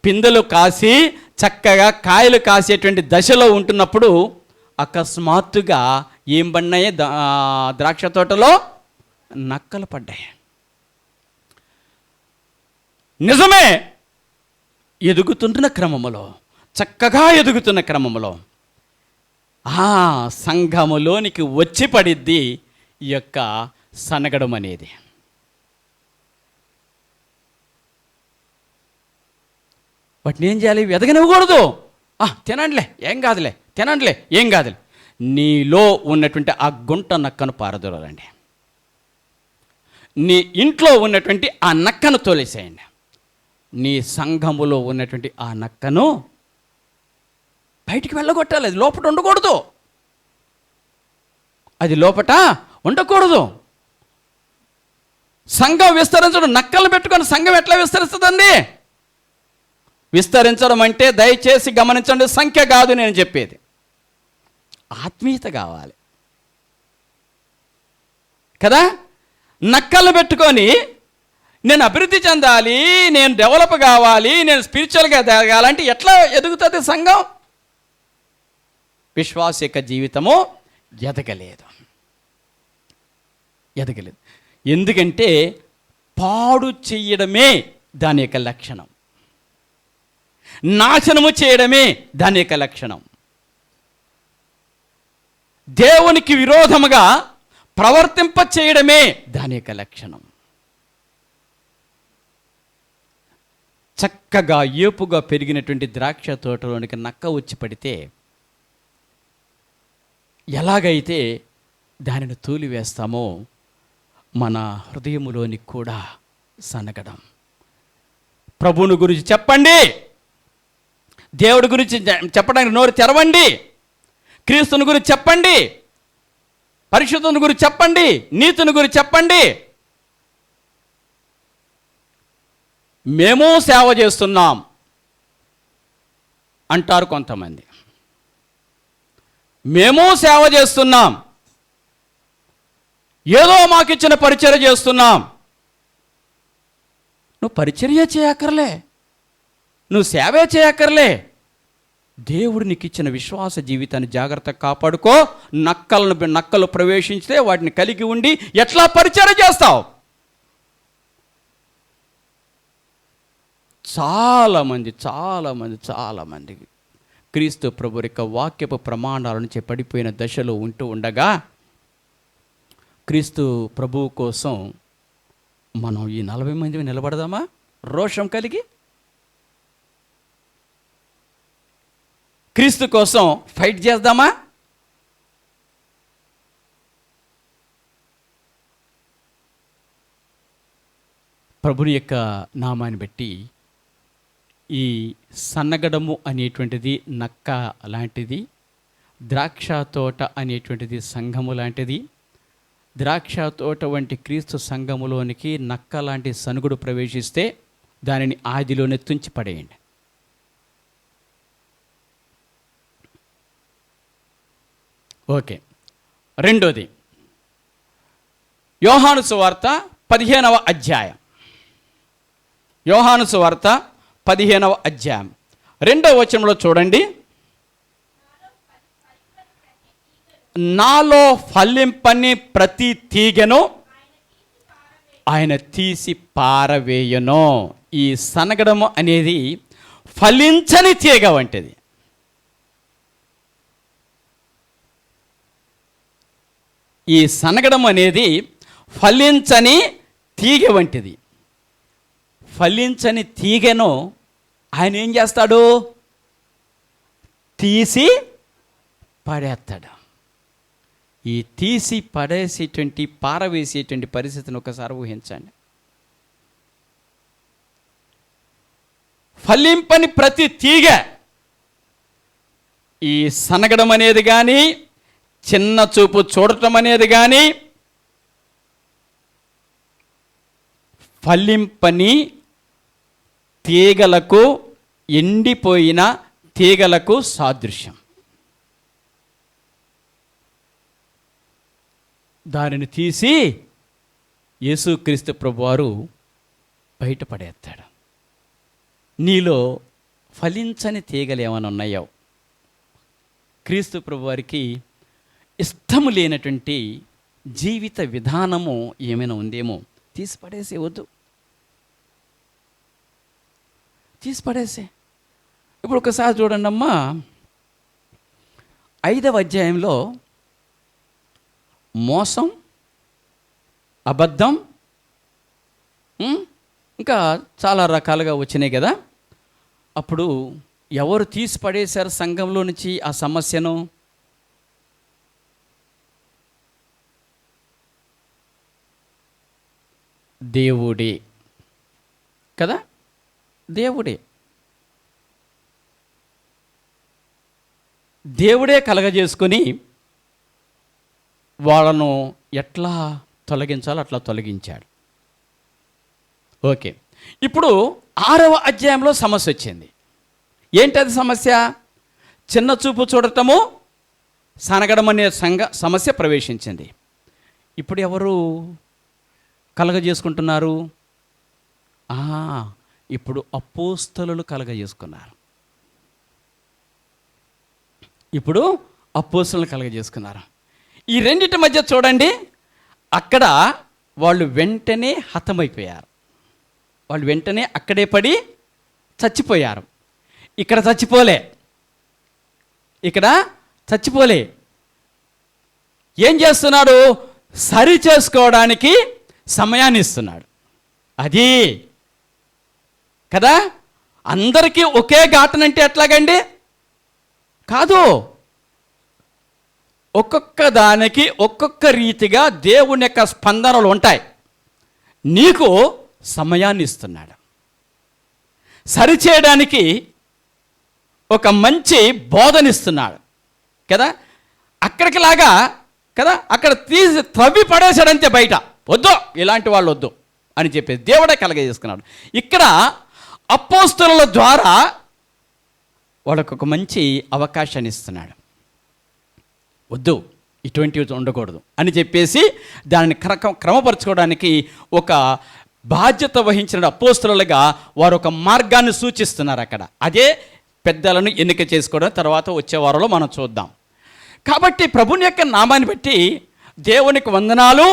పిందెలు కాసి చక్కగా కాయలు కాసేటువంటి దశలో ఉంటున్నప్పుడు అకస్మాత్తుగా ఏం పడినాయి? ద్రాక్ష తోటలో నక్కలు పడ్డాయి. నిజమే, ఎదుగుతుంటున్న క్రమములో, చక్కగా ఎదుగుతున్న క్రమములో సంఘములోనికి వచ్చి పడిద్ది ఈ యొక్క సనగడం అనేది. వాటిని ఏం చేయాలి? ఎదగనివ్వకూడదు. తినండిలే ఏం కాదులే, తినండిలే ఏం కాదులే. నీలో ఉన్నటువంటి ఆ గుంట నక్కను పారదోలండి. నీ ఇంట్లో ఉన్నటువంటి ఆ నక్కను తోలేసేయండి. నీ సంఘములో ఉన్నటువంటి ఆ నక్కను బయటికి వెళ్ళగొట్టాలి. అది లోపట ఉండకూడదు. అది లోపట ఉండకూడదు. సంఘం విస్తరించడం, నక్కలు పెట్టుకొని సంఘం ఎట్లా విస్తరిస్తుందండి? విస్తరించడం అంటే దయచేసి గమనించండి, సంఖ్య కాదు నేను చెప్పేది, ఆత్మీయత కావాలి కదా. నక్కలు పెట్టుకొని నేను అభివృద్ధి చెందాలి, నేను డెవలప్ కావాలి, నేను స్పిరిచువల్గా ఎదగాలంటే ఎట్లా ఎదుగుతుంది సంఘం? విశ్వాస యొక్క జీవితము ఎదగలేదు. ఎందుకంటే పాడు చేయడమే దాని యొక్క లక్షణం, నాశనము చేయడమే దాని యొక్క లక్షణం. దేవునికి విరోధముగా ప్రవర్తింప చేయడమే దాని యొక్క లక్షణం. చక్కగా ఏపుగా పెరిగినటువంటి ద్రాక్ష తోటలోనికి నక్క వచ్చి పడితే ఎలాగైతే దానిని తూలివేస్తామో మన హృదయములోని కూడా సనగడం. ప్రభువుని గురించి చెప్పండి, దేవుడి గురించి చెప్పడానికి నోరు తెరవండి, క్రీస్తుని గురించి చెప్పండి, పరిశుద్ధుని గురించి చెప్పండి, నీతిని గురించి చెప్పండి. మేము సేవ చేస్తున్నాం అంటారు కొంతమంది. మేము సేవ చేస్తున్నాం, ఏదో మాకిచ్చిన పరిచర్య చేస్తున్నాం. నువ్వు పరిచర్య చేయక్కర్లే, నువ్వు సేవే చేయక్కర్లే. దేవుడు నీకు ఇచ్చిన విశ్వాస జీవితాన్ని జాగ్రత్తగా కాపాడుకో. నక్కలు ప్రవేశించితే వాటిని కలిగి ఉండి ఎట్లా పరిచర్య చేస్తావు? చాలామంది క్రీస్తు ప్రభు యొక్క వాక్యపు ప్రమాణాల నుంచి పడిపోయిన దశలో ఉంటూ ఉండగా క్రీస్తు ప్రభువు కోసం మనం ఈ 40 మంది నిలబడదామా? రోషం కలిగి క్రీస్తు కోసం ఫైట్ చేద్దామా? ప్రభుని యొక్క నామాన్ని బట్టి ఈ సన్నగడము అనేటువంటిది నక్క లాంటిది, ద్రాక్ష తోట అనేటువంటిది సంఘము లాంటిది. ద్రాక్ష తోట వంటి క్రీస్తు సంఘములోనికి నక్క లాంటి సనుగుడు ప్రవేశిస్తే దానిని ఆదిలోనే తుంచి పడేయండి. ఓకే, రెండోది యోహాను సువార్త 15వ అధ్యాయం. యోహాను సువార్త 15వ అధ్యాయం 2వ వచనంలో చూడండి. నాలో ఫలింపని ప్రతి తీగెను ఆయన తీసి పారవేయను. ఈ సనగడము అనేది ఫలించని తీగ వంటిది. ఈ సనగడం అనేది ఫలించని తీగ వంటిది. ఫలించని తీగను ఆయన ఏం చేస్తాడు? తీసి పడేస్తాడు. ఈ తీసి పడేసేటువంటి పారవేసేటువంటి పరిస్థితిని ఒకసారి ఊహించండి. ఫలింపని ప్రతి తీగ, ఈ సనగడం అనేది కానీ, చిన్న చూపు చూడటం అనేది కానీ, ఫలింపని తీగలకు, ఎండిపోయిన తీగలకు సాదృశ్యం. దానిని తీసి యేసుక్రీస్తు ప్రభువారు బయటపడేస్తాడు. నీలో ఫలించని తీగలు ఏమైనా ఉన్నాయో, క్రీస్తు ప్రభువారికి ఇష్టము లేనటువంటి జీవిత విధానము ఏమైనా ఉందేమో తీసిపడేసే. వద్దు, తీసిపడేసే. ఇప్పుడు ఒకసారి చూడండి అమ్మా, 5వ అధ్యాయంలో మోసం, అబద్ధం, ఇంకా చాలా రకాలుగా వచ్చినాయి కదా. అప్పుడు ఎవరు తీసి పడేశారు సంఘంలో నుంచి ఆ సమస్యను? దేవుడే కదా, దేవుడే. దేవుడే కలగజేసుకొని వాళ్ళను ఎట్లా తొలగించాలో అట్లా తొలగించాడు. ఓకే, ఇప్పుడు 6వ అధ్యాయంలో సమస్య వచ్చింది. ఏంటది సమస్య? చిన్న చూపు చూడటము, సనగడం అనే సమస్య ప్రవేశించింది. ఇప్పుడు ఎవరు కలగజేసుకుంటున్నారు? ఇప్పుడు అపోస్తలులు కలగజేసుకున్నారు. ఇప్పుడు అపోస్తలులు కలగజేసుకున్నారు. ఈ రెండింటి మధ్య చూడండి, అక్కడ వాళ్ళు వెంటనే హతమైపోయారు. వాళ్ళు వెంటనే అక్కడే పడి చచ్చిపోయారు. ఇక్కడ చచ్చిపోలే, ఇక్కడ చచ్చిపోలే. ఏం చేస్తున్నాడు? సరి చేసుకోవడానికి సమయాన్ని ఇస్తున్నాడు. అది కదా, అందరికీ ఒకే ఘాటనంటే ఎట్లాగండి? కాదు, ఒక్కొక్క దానికి ఒక్కొక్క రీతిగా దేవుని యొక్క స్పందనలు ఉంటాయి. నీకు సమయాన్ని ఇస్తున్నాడు. సరిచేయడానికి ఒక మంచి బోధనిస్తున్నాడు కదా. అక్కడికి లాగా కదా, అక్కడ తీసి త్రవ్వి పడేశాడంతే బయట. వద్దు, ఇలాంటి వాళ్ళు వద్దు అని చెప్పేసి దేవుడే కలగజేసుకున్నాడు. ఇక్కడ అపోస్తలుల ద్వారా వాళ్ళకు ఒక మంచి అవకాశాన్ని ఇస్తున్నాడు. వద్దు, ఇటువంటివి ఉండకూడదు అని చెప్పేసి దానిని క్రమపరచుకోవడానికి ఒక బాధ్యత వహించిన అపోస్తలులుగా వారు ఒక మార్గాన్ని సూచిస్తున్నారు అక్కడ. అదే పెద్దలను ఎన్నిక చేసుకోవడం తర్వాత వచ్చే వారంలో మనం చూద్దాం. కాబట్టి ప్రభుని యొక్క నామాన్ని బట్టి దేవునికి వందనాలు.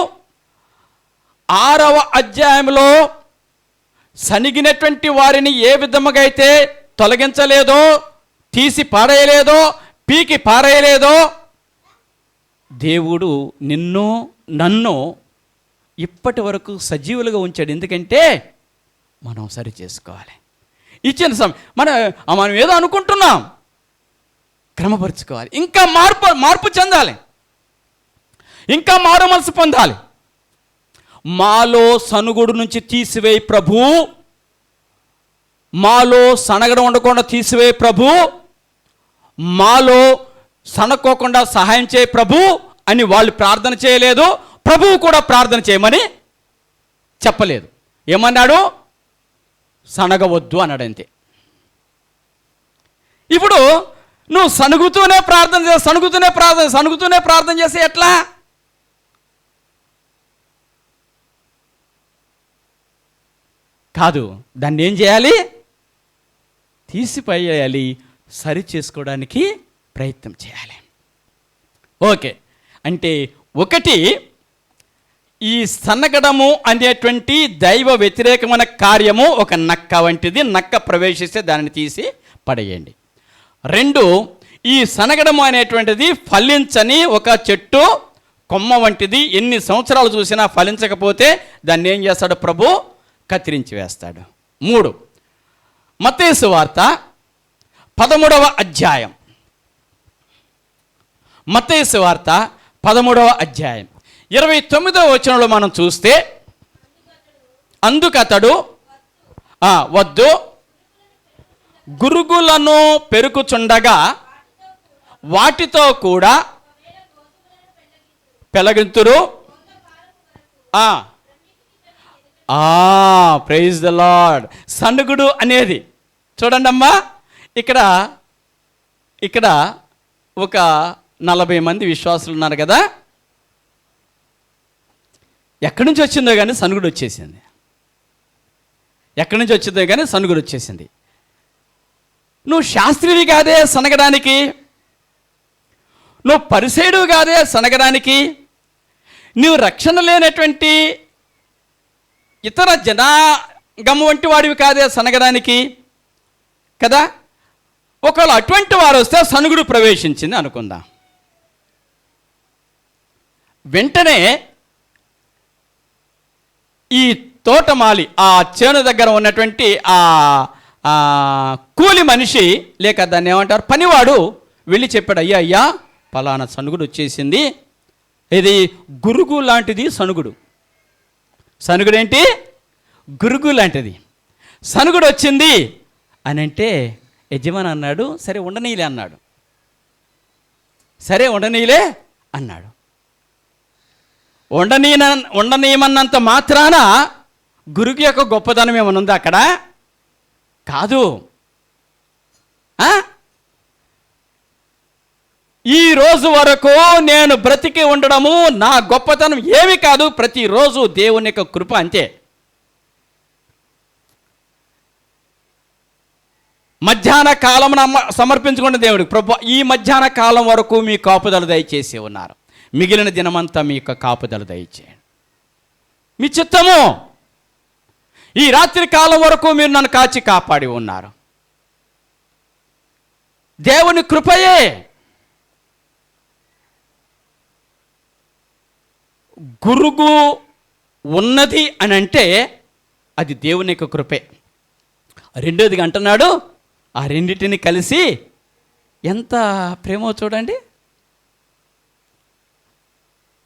6వ అధ్యాయంలో సనిగినటువంటి వారిని ఏ విధముగా అయితే తొలగించలేదో, తీసి పారేయలేదో, పీకి పారేయలేదో, దేవుడు నిన్ను నన్ను ఇప్పటి వరకు సజీవులుగా ఉంచాడు. ఎందుకంటే మనం సరి చేసుకోవాలి. ఇచ్చిన మనం ఏదో అనుకుంటున్నాం, క్రమపరుచుకోవాలి. ఇంకా మార్పు చెందాలి, ఇంకా మారు మనసు పొందాలి. మాలో సనుగుడు నుంచి తీసివేయి ప్రభు, మాలో సనగడం ఉండకుండా తీసివేయి ప్రభు, మాలో సనకోకుండా సహాయం చేయి ప్రభు అని వాళ్ళు ప్రార్థన చేయలేదు. ప్రభువు కూడా ప్రార్థన చేయమని చెప్పలేదు. ఏమన్నాడు? సనగవద్దు అన్నాడు, అంతే. ఇప్పుడు నువ్వు సనుగుతూనే ప్రార్థన చేస్తే ఎట్లా? కాదు, దాన్ని ఏం చేయాలి? తీసిపేయాలి, సరి చేసుకోవడానికి ప్రయత్నం చేయాలి. ఓకే, అంటే ఒకటి, ఈ సన్నగడము అనేటువంటి దైవ వ్యతిరేకమైన కార్యము ఒక నక్క వంటిది. నక్క ప్రవేశిస్తే దానిని తీసి పడేయండి. 2, ఈ సనగడము అనేటువంటిది ఫలించని ఒక చెట్టు కొమ్మ వంటిది. ఎన్ని సంవత్సరాలు చూసినా ఫలించకపోతే దాన్ని ఏం చేస్తాడు? ప్రభు కత్తిరించి వేస్తాడు. 3, మత్తయి సువార్త 13వ అధ్యాయం. మత్తయి సువార్త 13వ అధ్యాయం 29వ వచనంలో మనం చూస్తే, అందుకతడు వద్దు, గురుగులను పెరుకుచుండగా వాటితో కూడా పెలగింతురు. Praise the lord. సనుగుడు అనేది చూడండి అమ్మా, ఇక్కడ ఇక్కడ ఒక 40 మంది విశ్వాసులు ఉన్నారు కదా, ఎక్కడి నుంచి వచ్చిందో కానీ సనుగుడు వచ్చేసింది. ఎక్కడి నుంచి వచ్చిందో కానీ సనుగుడు వచ్చేసింది. నువ్వు శాస్త్రివి కాదే సనగడానికి, నువ్వు పరిసేయుడు కాదే సనగడానికి, నువ్వు రక్షణ లేనటువంటి ఇతర జనాగము వంటి వాడివి కాదే సనగడానికి కదా. ఒకవేళ అటువంటి వారు వస్తే సనుగుడు ప్రవేశించింది అనుకుందాం. వెంటనే ఈ తోటమాలి, ఆ చేను దగ్గర ఉన్నటువంటి ఆ కూలి మనిషి, లేక దాన్ని ఏమంటారు, పనివాడు వెళ్ళి చెప్పాడు, అయ్యా అయ్యా పలానా సనుగుడు వచ్చేసింది, ఇది గురుగు లాంటిది సనుగుడు. సనుగుడేంటి? గురుగు లాంటిది సనుగుడు వచ్చింది అని అంటే యజమాని అన్నాడు, సరే ఉండనీలే అన్నాడు. సరే ఉండనీలే అన్నాడు. ఉండనీయమన్నంత మాత్రాన గురుగు యొక్క గొప్పతనం ఏమైనా ఉందా అక్కడ? కాదు. ఈ రోజు వరకు నేను బ్రతికి ఉండడము నా గొప్పతనం ఏమీ కాదు, ప్రతిరోజు దేవుని యొక్క కృప అంతే. మధ్యాహ్న కాలం సమర్పించుకున్న దేవుడికి, ప్రభు ఈ మధ్యాహ్న కాలం వరకు మీ కాపుదల దయచేసి ఉన్నారు, మిగిలిన దినమంతా మీ యొక్క కాపుదల దయచేయండి, మీ చిత్తము. ఈ రాత్రి కాలం వరకు మీరు నన్ను కాచి కాపాడి ఉన్నారు, దేవుని కృపయే. గురుగు ఉన్నది అని అంటే అది దేవుని యొక్క కృపే. రెండోదిగా అంటున్నాడు, ఆ రెండింటిని కలిసి ఎంత ప్రేమో చూడండి.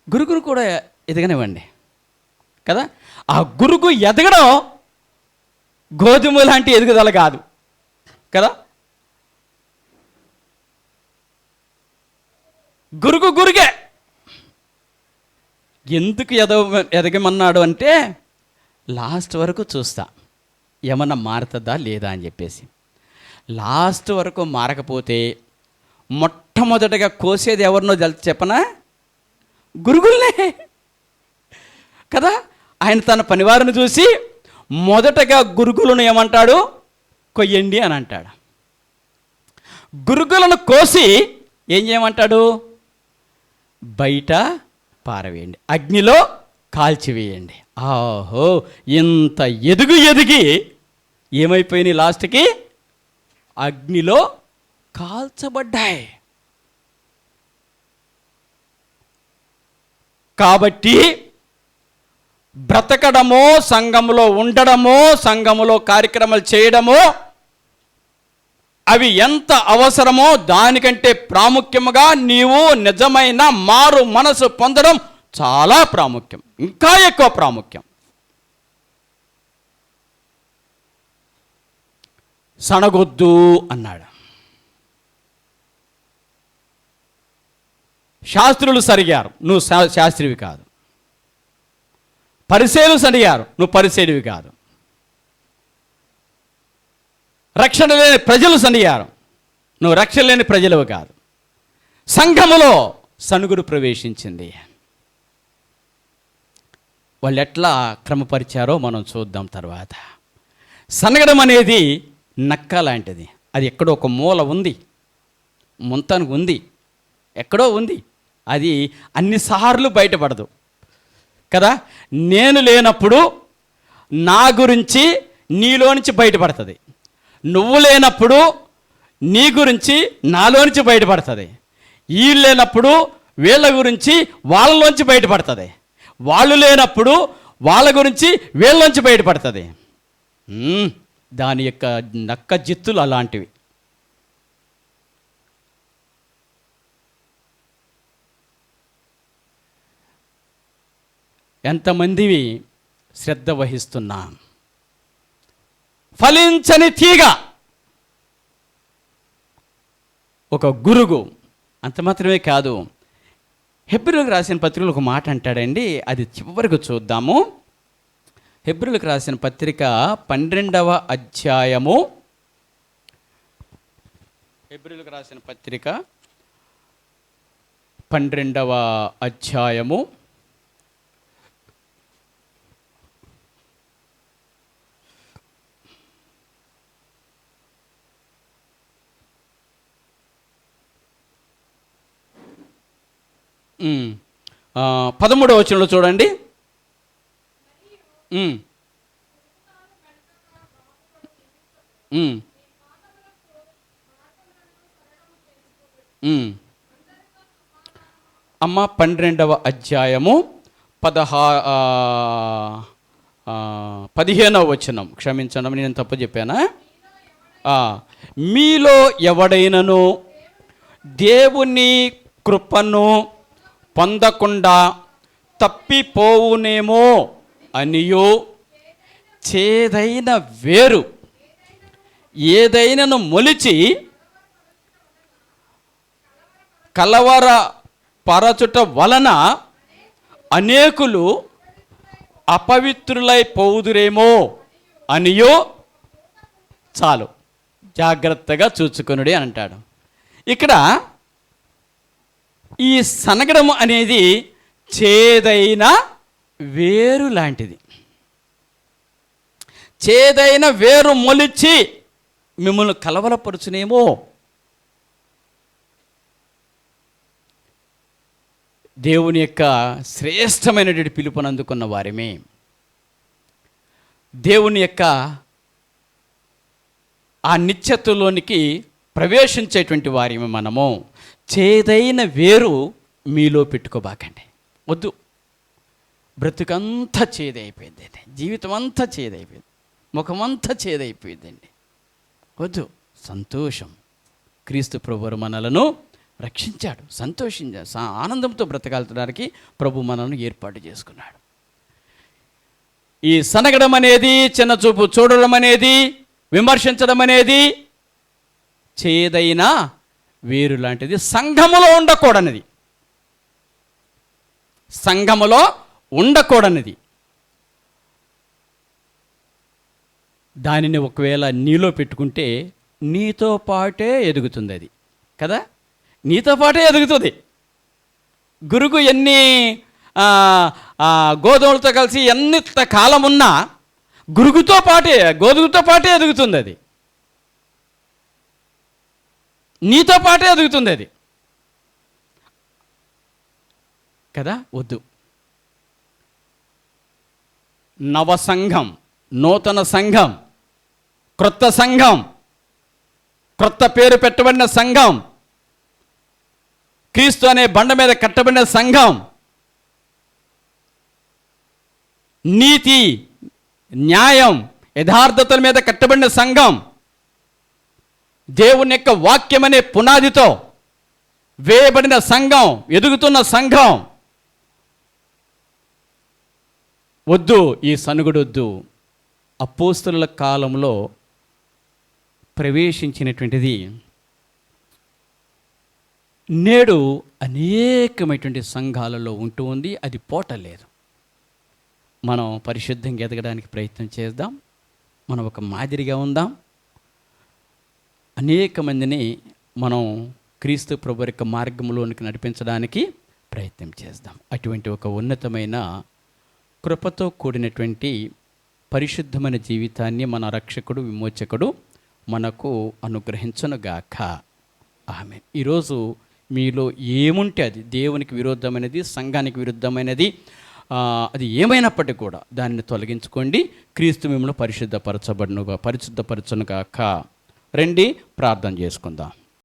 గురుగును కూడా ఎదగనివ్వండి కదా. ఆ గురుగు ఎదగడం గోధుమ లాంటి ఎదుగుదల కాదు కదా. గురుగే. ఎందుకు ఎదగమన్నాడు అంటే లాస్ట్ వరకు చూస్తా ఏమన్నా మారుతుందా లేదా అని చెప్పేసి. లాస్ట్ వరకు మారకపోతే మొట్టమొదటగా కోసేది ఎవరినో చెప్పనా? గురుగుల్నే కదా. ఆయన తన పనివారిని చూసి మొదటగా గురుగులను ఏమంటాడు? కొయ్యండి అని అంటాడు. గురుగులను కోసి ఏం చేయమంటాడు? బయట పారవేయండి, అగ్నిలో కాల్చివేయండి. ఆహో, ఇంత ఎదిగి ఏమైపోయినాయి? లాస్ట్కి అగ్నిలో కాల్చబడ్డాయి. కాబట్టి బ్రతకడమో, సంఘములో ఉండడమో, సంఘములో కార్యక్రమాలు చేయడమో అవి ఎంత అవసరమో దానికంటే ప్రాముఖ్యముగా నీవు నిజమైన మారు మనసు పొందడం చాలా ప్రాముఖ్యం, ఇంకా ఎక్కువ ప్రాముఖ్యం. సనగొద్దు అన్నాడు. శాస్త్రులు సరిగారు, నువ్వు శాస్త్రివి కాదు. పరిసేయులు సరిగారు, నువ్వు పరిసేయుడివి కాదు. రక్షణ లేని ప్రజలు సనిగారు, నువ్వు రక్షణ లేని ప్రజలవి కాదు. సంఘములో సనుగుడు ప్రవేశించింది. వాళ్ళు ఎట్లా క్రమపరిచారో మనం చూద్దాం తర్వాత. సనగడం అనేది నక్క లాంటిది. అది ఎక్కడో ఒక మూల ఉంది, ముంతనికి ఉంది, ఎక్కడో ఉంది. అది అన్నిసార్లు బయటపడదు కదా. నేను లేనప్పుడు నా గురించి నీలో నుంచి బయటపడుతుంది, నువ్వు లేనప్పుడు నీ గురించి నాలో నుంచి బయటపడుతుంది, వీళ్ళు లేనప్పుడు వీళ్ళ గురించి వాళ్ళలోంచి బయటపడుతుంది, వాళ్ళు లేనప్పుడు వాళ్ళ గురించి వీళ్ళలోంచి బయటపడుతుంది. దాని యొక్క నక్క జిత్తులు అలాంటివి. ఎంతమందివి శ్రద్ధ వహిస్తున్నాం? ఫలించని తీగ ఒక గురుగు. అంత మాత్రమే కాదు, హెబ్రీయులకు రాసిన పత్రికలో ఒక మాట అంటాడండి, అది చివరికి చూద్దాము. హెబ్రీయులకు రాసిన పత్రిక 12వ అధ్యాయము, హెబ్రీయులకు రాసిన పత్రిక 12వ అధ్యాయము 13వ వచనంలో చూడండి. అమ్మ 12వ అధ్యాయము 15వ వచనం, క్షమించండి నేను తప్పు చెప్పానా? మీలో ఎవడైనను దేవుని కృపను పొందకుండా తప్పిపోవునేమో అనియో చేదైన వేరు ఏదైనను మొలిచి కలవర పరచుట వలన అనేకులు అపవిత్రులైపోవుదురేమో అనియో చాలు జాగ్రత్తగా చూచుకొనుడి అని అంటాడు. ఇక్కడ ఈ సనగడం అనేది చేదైన వేరు లాంటిది. చేదైన వేరు మొలిచి మిమ్మల్ని కలవరపరుచునేమో. దేవుని యొక్క శ్రేష్టమైనటువంటి పిలుపుని అందుకున్న వారిమే, దేవుని యొక్క ఆ నిత్యత్వంలోనికి ప్రవేశించేటువంటి వారిమే మనము. చేదైన వేరు మీలో పెట్టుకోబాకండి. వద్దు. బ్రతుకంతా చేదైపోయిందండి, జీవితం అంతా చేదైపోయింది, ముఖమంతా చేదైపోయిందండి. వద్దు. సంతోషం. క్రీస్తు ప్రభువు మనలను రక్షించాడు. ఆనందంతో బ్రతకాల్చడానికి ప్రభు మనల్ని ఏర్పాటు చేసుకున్నాడు. ఈ సనగడం అనేది, చిన్నచూపు చూడడం అనేది, విమర్శించడం అనేది చేదైన వేరు లాంటిది. సంఘములో ఉండకూడనిది, సంఘములో ఉండకూడనిది. దానిని ఒకవేళ నీలో పెట్టుకుంటే నీతో పాటే ఎదుగుతుంది అది కదా, నీతో పాటే ఎదుగుతుంది. గురుగు ఎన్ని గోధుమలతో కలిసి ఎంత కాలం ఉన్నా గోధుమతో పాటే ఎదుగుతుంది అది, నీతో పాటే ఎదుగుతుంది అది కదా. వద్దు. నవ సంఘం, నూతన సంఘం, క్రొత్త సంఘం, క్రొత్త పేరు పెట్టబడిన సంఘం, క్రీస్తు అనే బండ మీద కట్టబడిన సంఘం, నీతి, న్యాయం, యథార్థతల మీద కట్టబడిన సంఘం, దేవుని యొక్క వాక్యం అనే పునాదితో వేయబడిన సంఘం, ఎదుగుతున్న సంఘం. వద్దు, ఈ సనుగుడు వద్దు. అపోస్తలుల కాలంలో ప్రవేశించినటువంటిది నేడు అనేకమైనటువంటి సంఘాలలో ఉంటూ ఉంది. అది పోటలేదు. మనం పరిశుద్ధంగా ఎదగడానికి ప్రయత్నం చేద్దాం. మనం ఒక మాదిరిగా ఉందాం. అనేక మందిని మనం క్రీస్తు ప్రభు యొక్క మార్గంలోనికి నడిపించడానికి ప్రయత్నం చేద్దాం. అటువంటి ఒక ఉన్నతమైన కృపతో కూడినటువంటి పరిశుద్ధమైన జీవితాన్ని మన రక్షకుడు, విమోచకుడు మనకు అనుగ్రహించునుగాక. ఆమేన్. ఈరోజు మీలో ఏముంటే అది దేవునికి విరుద్ధమైనది, సంఘానికి విరుద్ధమైనది, అది ఏమైనప్పటికీ కూడా దానిని తొలగించుకోండి. క్రీస్తు మిమ్మల్ని పరిశుద్ధపరచబడునుగా, పరిశుద్ధపరచునుగాక. రండి, ప్రార్థన చేసుకుందాం.